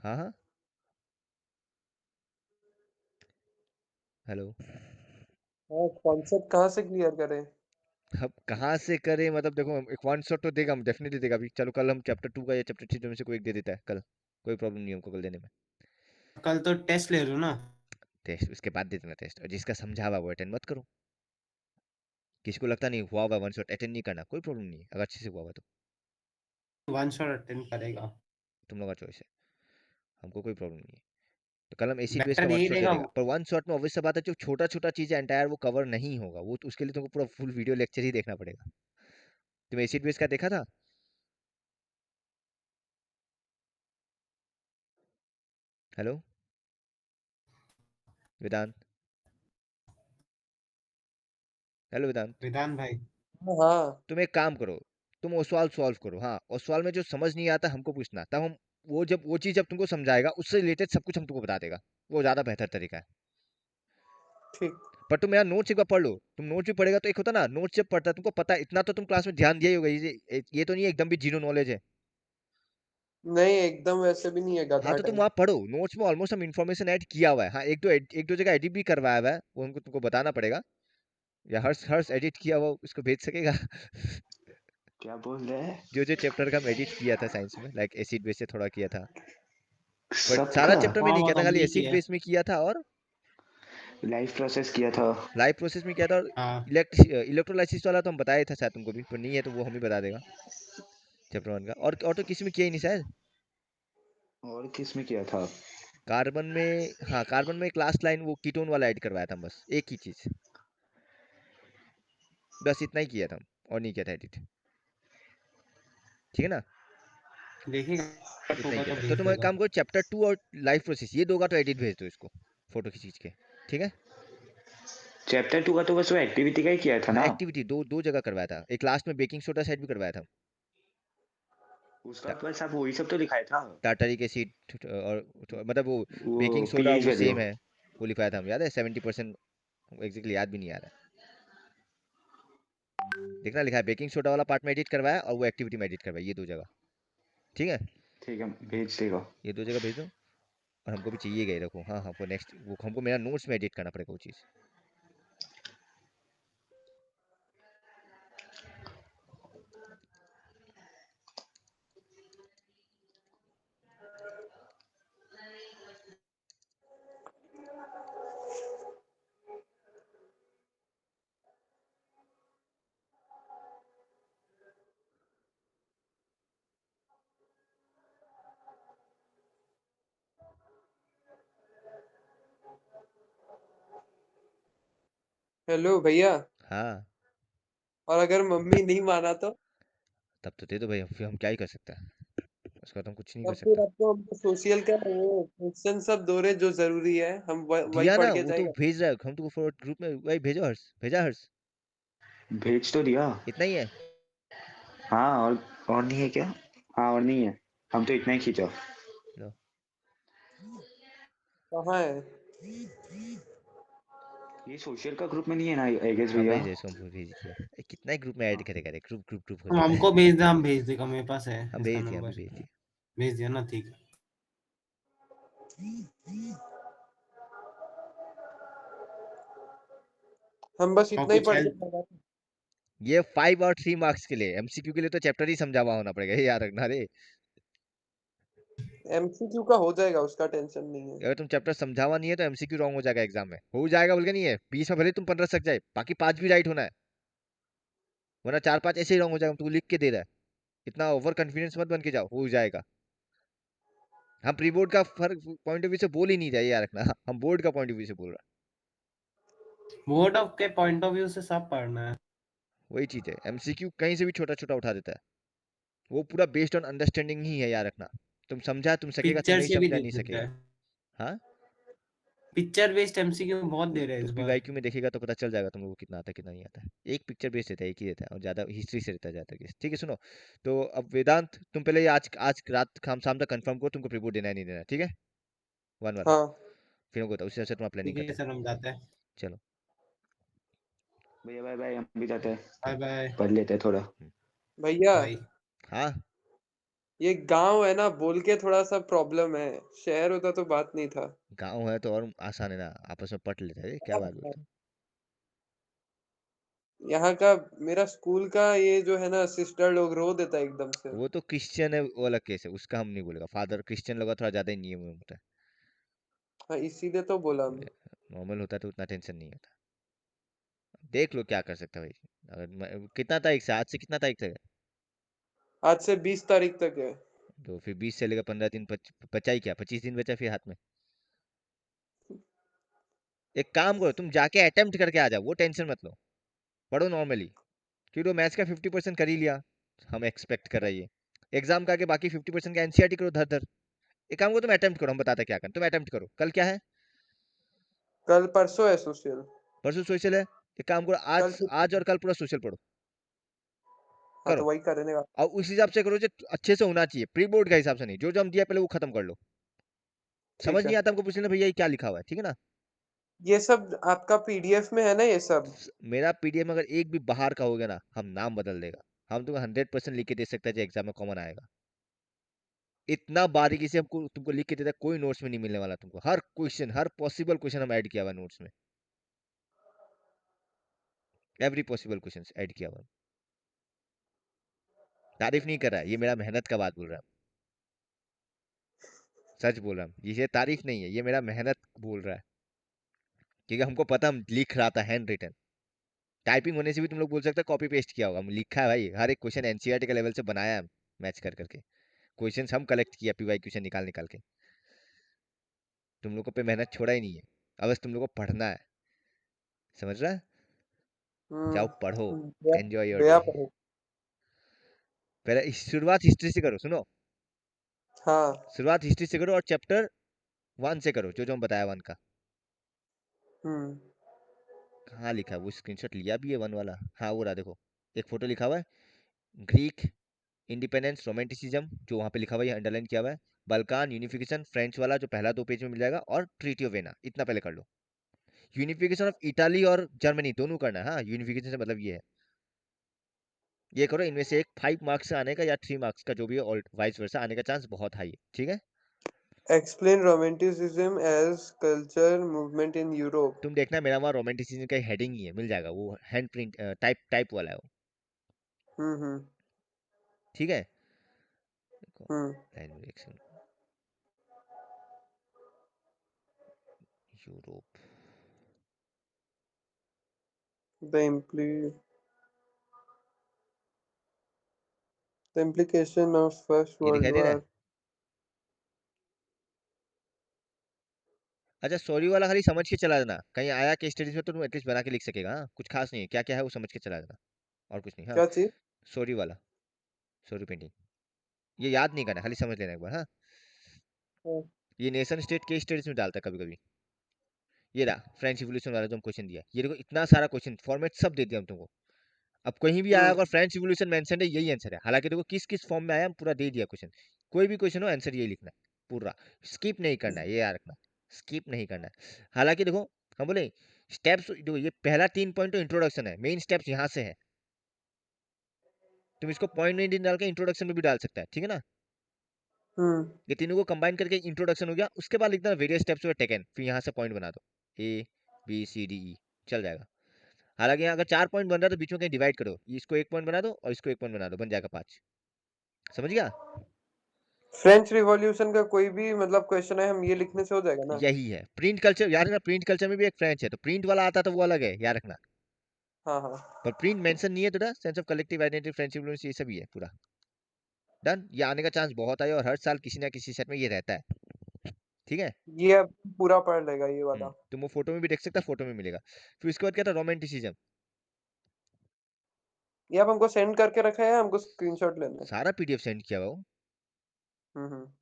हाँ हाँ, हेलो। हाँ, कॉन्सेप्ट कहाँ से क्लियर करें? अब कहाँ से करें मतलब, देखो एक वन शॉट तो देगा, हम डेफिनेटली देगा। अभी चलो कल हम चैप्टर 2 का या चैप्टर 3 में से कोई एक दे देता है कल, कोई प्रॉब्लम नहीं है हमको कल देने में। कल तो टेस्ट ले रहे हो ना। टेस्ट उसके बाद दे देना टेस्ट, और जिसका समझा हुआ वो अटेंड मत करो। किसी को लगता नहीं हुआ हुआ वन शॉट अटेंड नहीं करना, कोई प्रॉब्लम नहीं है, अगर अच्छे से हुआ हुआ तो वन शॉट अटेंड करेगा। तुम लोग का चॉइस है, हमको कोई प्रॉब्लम नहीं है। तो कल हम एसिड बेस का बेटर वन यही शॉट दे रहेगा। देगा, पर वन शॉट में ऑब्वियस सा बात है, जो छोटा छोटा चीज़ है एंटायर वो कवर नहीं होगा, वो तो उसके लिए तुमको पूरा फुल वीडियो लेक्चर ही देखना पड़ेगा। तुम एसिड बेस का देखा था? हेलो वेदांत, हेलो वेदांत। वेदांत भाई। हाँ तुम एक काम करो, तुम वो सवाल सॉल्व करो, हाँ, और सवाल में जो समझ नहीं आता हमको पूछना, तब हम वो जब वो चीज़ जब तुमको समझाएगा उससे रिलेटेड सब कुछ हम तुमको बता देगा, वो ज़्यादा बेहतर तरीका है। ठीक। पर तुम मेरा नोट्स एक बार पढ़ लो, तुम नोट्स भी पढ़ेगा तो एक होता ना, नोट्स जब पढ़ता है तुमको पता है, इतना तो तुम क्लास में ध्यान दिया ही होगा, ये तो नहीं है एकदम भी जीरो नॉलेज है। नहीं एकदम वैसे भी नहीं है, हाँ गधा तो तुम टाइप। वहाँ पढ़ो, नोट्स में ऑलमोस्ट हम इन्फॉर्मेशन ऐड किया हुआ है, हाँ एक दो जगह एडिट भी करवाया हुआ है, वो हमको तुमको बताना पड़ेगा, या हर्ष हर्ष एडिट किया हुआ उसको भेज सकेगा। क्या बोल रहे हैं? जो जो चैप्टर का हम एडिट किया था साइंस में, लाइक एसिड बेस से थोड़ा किया था, बट सारा सबका चैप्टर में हाँ नहीं वो किया तो था, खाली हमने एसिड किया है। बेस में किया था, और लाइफ प्रोसेस किया था। लाइव प्रोसेस में किया था, और हाँ इलेक्ट्रोलाइसिस वाला तो हम बताए थे शायद तुमको भी, पर नहीं है तो वो हम ही बता देगा चैप्टर 1 का, और तो किसी में किया ही नहीं शायद। और किस में किया था? कार्बन में, हाँ कार्बन में एक लास्ट लाइन वो कीटोन वाला ऐड करवाया था, बस एक ही चीज, बस इतना ही किया था, और नहीं किया था एडिट। ठीक है ना, देखेगा। इतना ही होगा किया तो था। तो भेज तुम एक देगा। काम करो, चैप्टर 2 और लाइफ प्रोसेस ये दो का तो एडिट भेज दो इसको, फोटो खींच खींच के। ठीक है, चैप्टर 2 का तो बस वो एक्टिविटी का ही किया था हाँ ना। एक्टिविटी दो दो जगह करवाया था, एक लास्ट में बेकिंग सोडा साइड भी करवाया था, उसका तो बस आप वही सब तो दिखाया था। टाटारिक एसिड, और मतलब वो वो बेकिंग सोडा पीएच वो वैल्यू। सेम है, वो लिखवाया था हम, याद है 70%, एग्जैक्टली याद भी नहीं आ रहा है। देखना लिखा है, बेकिंग सोडा वाला पार्ट में एडिट करवाया, और वो एक्टिविटी में एडिट करवाया, ये दो जगह। ठीक है, ठीक है भेज देगा। ये दो जगह भेज दो, और हमको भी चाहिए गई रखो, हाँ हाँ, वो नेक्स्ट वो हमको मेरा नोट्स में एडिट करना पड़ेगा वो चीज़। हेलो भैया, हाँ और अगर मम्मी नहीं माना तो? तब तो दे दो भाई, फिर हम क्या ही कर सकते हैं, उसका तो हम कुछ नहीं कर तब फिर सकता। आपको हमको सोशल का वो क्वेश्चन सब दो रहे जो जरूरी है, हम वही दिया पढ़ ना, के वो तो जाएगा। भेज रहा है, हम तो फॉरवर्ड ग्रुप में भाई भेजो, हर्ष भेजा, हर्ष भेज तो दिया। इतना ही है। हाँ, और नहीं है क्या? हाँ, और नहीं है। हम तो इतना ही खींचा। लो, कहाँ है? ये सोशल का ग्रुप में नहीं है ना, आई गेस हाँ भैया। भेज दे, इसको हम भेज दिया। कितना ही ग्रुप में ऐड करेगा रे, ग्रुप ग्रुप ग्रुप तुम होता रहता हमको है। भेज दे, हम भेज देगा, मेरे पास है हम इसका भेज दिया, अभी नंबर। भेज दिया। भेज दिया ना, ठीक है। हम बस और इतना ही कुछ पढ़ के हेल्प? जाएगा। ये 5 और 3 मार्क्स के लिए, एमसीक्यू के लिए तो चैप्टर ही समझा हुआ होना पड़ेगा, ये याद रखना रे। एमसीक्यू का हो जाएगा, उसका टेंशन नहीं है। अगर तुम चैप्टर समझा हुआ नहीं है तो एमसीक्यू रॉन्ग हो जाएगा एग्जाम में, हो जाएगा बोल के नहीं है, 20 में भले तुम 15 सक जाए, बाकी 5 भी राइट होना है, वरना 4-5 ऐसे ही रॉन्ग हो जाएगा, तुमको लिख के दे रहा है। इतना ओवर कॉन्फिडेंस मत बन के जाओ, हो जाएगा। हम प्री बोर्ड का फर्क पॉइंट ऑफ व्यू से बोल ही नहीं रहे, यार रखना, हम बोर्ड का पॉइंट ऑफ व्यू से बोल रहा बोर्ड ऑफ के पॉइंट ऑफ व्यू से सब पढ़ना है। है। वही चीज है, एमसीक्यू कहीं से भी छोटा छोटा उठा देता है, वो पूरा बेस्ड ऑन अंडरस्टैंडिंग ही है, याद रखना। तुम समझा, तुम सकेगा, तुम पिक्चर नहीं से भी समझा, देख नहीं सकता सकेगा। है। हाँ, पिक्चर बेस्ड एमसीक्यू बहुत दे रहे हैं तो इस बार। पीवाईक्यू में देखेगा तो पता चल जाएगा तुम लोग को कितना आता है कितना नहीं आता है। एक पिक्चर बेस्ड रहता है, एक ही रहता है, और ज्यादा हिस्ट्री से रहता है ज्यादा केस। ठीक है, सुनो, तो अब वेदांत, तुम पहले ये आज आज रात शाम तक कंफर्म करो, तुमको प्रीबोर्ड देना है नहीं देना है, ठीक है, वन वाला। हाँ फिर हमको बताओ, उसी हिसाब से तुम्हारा प्लानिंग ठीक करते है हैं। सर, हम जाते हैं। चलो। भैया बाय बाय, हम भी जाते हैं। बाय हम्म, बाय। पढ़ लेते हैं थोड़ा। हम्म। भैया, बाय। हाँ, ये गांव है ना, बोल के थोड़ा सा प्रॉब्लम है। शहर होता तो बात नहीं था। गाँव है तो और आसान है ना, आपस में पट लेते हैं, क्या बात बोलते यहाँ का मेरा स्कूल का ये जो है ना, सिस्टर लोग रो देता है एकदम से। हो। वो तो क्रिश्चियन है, वो अलग केस है, उसका हम नहीं बोलेगा, फादर क्रिश्चियन लोग का थोड़ा ज्यादा ही नियम वियम होता हाँ, इसीलिए तो बोला मैं। है, नॉर्मल होता है तो उतना टेंशन नहीं होता। देख लो क्या कर सकते हैं भाई, अगर कितना तारीख से, आज से कितना तारीख तक है? आज से 20 तारीख तक है। तो फिर 20 से लेकर 15 दिन, बचा ही क्या, 25 दिन बचा फिर हाथ में। एक काम करो, तुम जाके अटेम्प्ट करके आ जाओ, वो टेंशन मत लो, पढ़ो नॉर्मली, क्योंकि वो मैथ्स का 50% कर ही लिया, हम एक्सपेक्ट कर रही है। एग्जाम का आगे बाकी 50% का एनसीईआरटी करो धर धर। एक काम करो, तुम अटेम्प्ट करो, हम बताते क्या करना, तुम अटेम्प्ट करो। कल क्या है? कल परसों है सोशल। परसों सोशल है। एक काम करो, कल आज आज और कल पूरा सोशल पढ़ो, हाँ, करो। तो वही करने का। और उस हिसाब से करो जो अच्छे से होना चाहिए, प्री बोर्ड के हिसाब से नहीं, जो जो हम दिया पहले वो खत्म कर लो। समझ ठीक नहीं है। आता हमको पूछ लेना, भैया ये क्या लिखा हुआ है, ठीक है ना। ये सब आपका पीडीएफ में है ना, ये सब? मेरा पीडीएफ में अगर एक भी बाहर का हो गया ना, हम नाम बदल देगा। हम तुमको 100% लिख के दे सकते हैं जो एग्जाम में कॉमन आएगा। इतना बारीकी से हमको तुमको लिख के देता है, कोई नोट्स में नहीं मिलने वाला तुमको, हर क्वेश्चन, हर पॉसिबल क्वेश्चन हम ऐड किया हुआ नोट्स में, एवरी पॉसिबल क्वेश्चन ऐड किया हुआ। तारीफ नहीं कर रहा है, ये मेरा मेहनत का बात बोल रहा है, सच बोल रहा हूँ, ये तारीफ नहीं है, ये मेरा मेहनत बोल रहा है, क्योंकि हमको पता हम लिख रहा था हैंड रिटन। टाइपिंग होने से भी तुम लोग बोल सकते हो कॉपी पेस्ट किया होगा, हम लिखा है भाई, हर एक क्वेश्चन एनसीईआरटी के लेवल से बनाया है, मैच कर करके क्वेश्चन हम कलेक्ट किया, पीवाई क्वेश्चन निकाल निकाल के। तुम लोगों पे मेहनत छोड़ा ही नहीं है, अब बस तुम लोगों को पढ़ना है, समझ रहा है? जाओ पढ़ो, गया एंजॉय योर गया डे। पर। पहले शुरुआत हिस्ट्री से करो, सुनो, हाँ। शुरुआत हिस्ट्री से करो, और चैप्टर 1 से करो, जो जो हम बताया 1 का। हम्म। कहाँ लिखा है वो, स्क्रीनशॉट लिया भी है 1 वाला, हाँ वो रहा, देखो एक फोटो लिखा हुआ है, ग्रीक इंडिपेंडेंस रोमांटिसिज्म, जो वहाँ पे लिखा हुआ है अंडरलाइन किया हुआ है, बल्कान यूनिफिकेशन फ्रेंच वाला जो पहला 2 पेज में मिल जाएगा, और ट्रीटी ऑफ वेना, इतना पहले कर लो। यूनिफिकेशन ऑफ इटाली और जर्मनी दोनों करना है, हाँ यूनिफिकेशन से मतलब ये है, ये करो, इनमें से एक 5 मार्क्स से आने का या 3 मार्क्स का जो भी है, वाइस वर्सा आने का चांस बहुत हाई है, ठीक है। Explain romanticism as culture movement in Europe. तुम देखना, मेरा वहाँ रोमांटिसिज्म का हेडिंग ही है, मिल जाएगा, वो हैंड प्रिंट टाइप टाइप वाला है वो, हम्म। ठीक है। देखो, हम्म। Line reaction, Europe, The implication of First ये World दिखाई दे रहा है, War. अच्छा सॉरी वाला खाली समझ के चला देना, कहीं आया केस स्टडीज में तो तुम एटलीस्ट बना के लिख सकेगा। हाँ कुछ खास नहीं है, क्या क्या है वो समझ के चला देना, और कुछ नहीं। हाँ क्या चीज? सॉरी वाला, सॉरी पेंटिंग, ये याद नहीं करना, खाली समझ लेना एक बार। हाँ हाँ। ये नेशन स्टेट केस स्टडीज में डालता है कभी कभी। ये रहा फ्रेंच रिवॉल्यूशन वाला जो हम क्वेश्चन दिया, ये देखो इतना सारा क्वेश्चन फॉर्मेट सब दे दिया हम तुमको। अब कहीं भी आया हम्म अगर फ्रेंच रिवॉल्यूशन मेंशन है यही आंसर है, हालांकि देखो किस किस फॉर्म में आया हम पूरा दे दिया क्वेश्चन। कोई भी क्वेश्चन हो आंसर यही लिखना है पूरा, स्किप नहीं करना है, ये याद रखना, स्किप नहीं करना है। हालांकि देखो हम बोले स्टेप्स, देखो ये पहला 3 पॉइंट तो इंट्रोडक्शन है, मेन स्टेप्स यहाँ से है। तुम इसको पॉइंट नहीं डाल के इंट्रोडक्शन में भी डाल सकता है, ठीक है ना। हम्म ये तीनों को कंबाइन करके इंट्रोडक्शन हो गया, उसके बाद लिखना वेरियस स्टेप्स वर टेकन, फिर यहाँ से पॉइंट बना दो, A B C D E, चल जाएगा। हालांकि यहाँ अगर 4 पॉइंट बन रहा है तो बीच में कहीं डिवाइड करो, इसको 1 पॉइंट बना दो और इसको 1 पॉइंट बना दो, बन जाएगा 5। समझ गया। फ्रेंच रिवॉल्यूशन का कोई भी मतलब क्वेश्चन है, हम ये लिखने से हो जाएगा ना? यही है प्रिंट कल्चर, याद रखना प्रिंट कल्चर में भी एक फ्रेंच है, तो प्रिंट वाला आता तो वो अलग है, याद रखना। हाँ हाँ पर प्रिंट मेंशन नहीं है तो sense of collective identity, French influence, ये सभी है पूरा डन। ये आने का चांस बहुत है और हर साल किसी ना किसी सेट में ये रहता है, ठीक है। ये अब पूरा पढ़ लेगा ये वाला। तुम वो फोटो में भी देख सकता, फोटो में मिलेगा। फिर उसके बाद क्या था, रोमांटिसिज्म, ये अब हमको सेंड करके रखा है, हमको स्क्रीनशॉट लेना है। सारा PDF सेंड किया हुआ वो।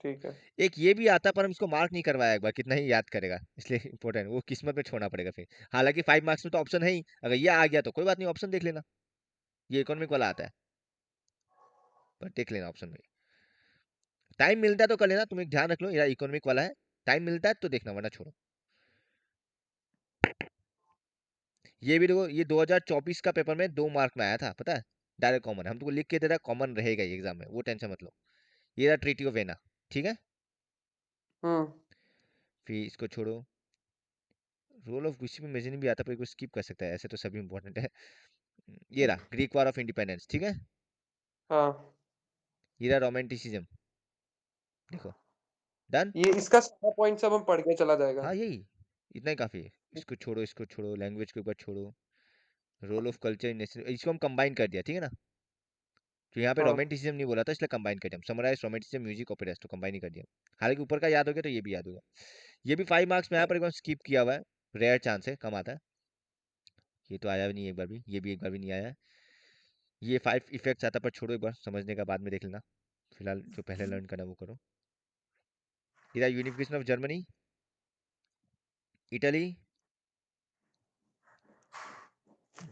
ठीक है। एक ये भी आता पर हम इसको मार्क नहीं करवाया एक बार, कितना ही याद करेगा, इसलिए इंपॉर्टेंट वो किस्मत में छोड़ना पड़ेगा फिर। हालांकि 5 मार्क्स में तो ऑप्शन है ही, अगर ये आ गया तो कोई बात नहीं, ऑप्शन देख लेना, ये इकोनॉमिक वाला आता है, पर देख लेना ऑप्शन में। टाइम मिलता है तो कर लेना, तुम एक ध्यान रख लो, ये इकोनॉमिक वाला है, टाइम मिलता है तो देखना वरना छोड़ो। ये भी देखो, ये 2024 का पेपर में 2 मार्क में आया था, पता है। डायरेक्ट कॉमन, हम तुमको लिख के दे रहा, कॉमन रहेगा ये एग्जाम में, वो टेंशन मत लो। ये रहा ट्रीटी ऑफ वेना, ठीक है। हम्म फिर इसको छोड़ो, रोल ऑफ गुस्सी में मेजर भी आता पर इसको स्किप कर सकता है, ऐसे तो सभी इंपॉर्टेंट है। ये रहा ग्रीक वार ऑफ इंडिपेंडेंस, ठीक है। हाँ, ये रहा रोमांटिसिज्म, देखो डन। ये इसका सारा पॉइंट सब हम पढ़ के चला जाएगा। हाँ यही, इतना ही काफी है। इसको छोड़ो, इसको छोड़ो, लैंग्वेज के ऊपर छोड़ो, role of culture in nation, इसको हम कंबाइन कर दिया, ठीक है ना। तो यहाँ पे हाँ रोमांटिसिज्म नहीं बोला था इसलिए कंबाइन कर दिया हम, समराइज रोमांटिसिज्म म्यूजिक ओपेरास, तो कंबाइन ही कर दिया। हालांकि ऊपर का याद हो गया तो ये भी याद होगा। ये भी 5 मार्क्स में आया पर एक बार स्किप किया हुआ है, रेयर चांस है, कम आता है। ये तो आया भी नहीं एक बार भी, ये भी एक बार भी नहीं आया है। ये 5 इफेक्ट्स आता पर छोड़ो, एक बार समझने का बाद में देख लेना, फिलहाल जो पहले लर्न करना वो करो। इधर यूनिफिकेशन ऑफ जर्मनी, इटली,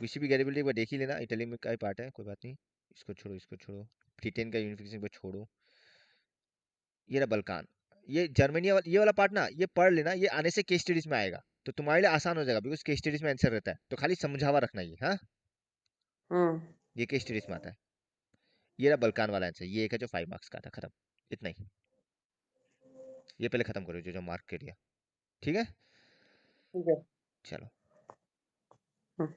किसी भी गैरिबिलिटी एक बार देख ही लेना, इटली में का ही पार्ट है, कोई बात नहीं। इसको छोड़ो, इसको छोड़ो, ब्रिटेन का यूनिफिकेशन को छोड़ो। ये रहा बल्कान, ये जर्मनी वाला, ये वाला पार्ट ना ये पढ़ लेना, ये आने से केस स्टडीज में आएगा तो तुम्हारे लिए आसान हो जाएगा, बिकॉज केस स्टडीज में आंसर रहता है, तो खाली समझावा रखना ये। हाँ हम्म ये केस स्टडीज में आता है। ये रहा बल्कान वाला आंसर, ये एक है जो 5 मार्क्स का था, खत्म, इतना ही। ये पहले खत्म करो जो जो मार्क कर दिया, ठीक है। ठीक है। चलो। हम्म।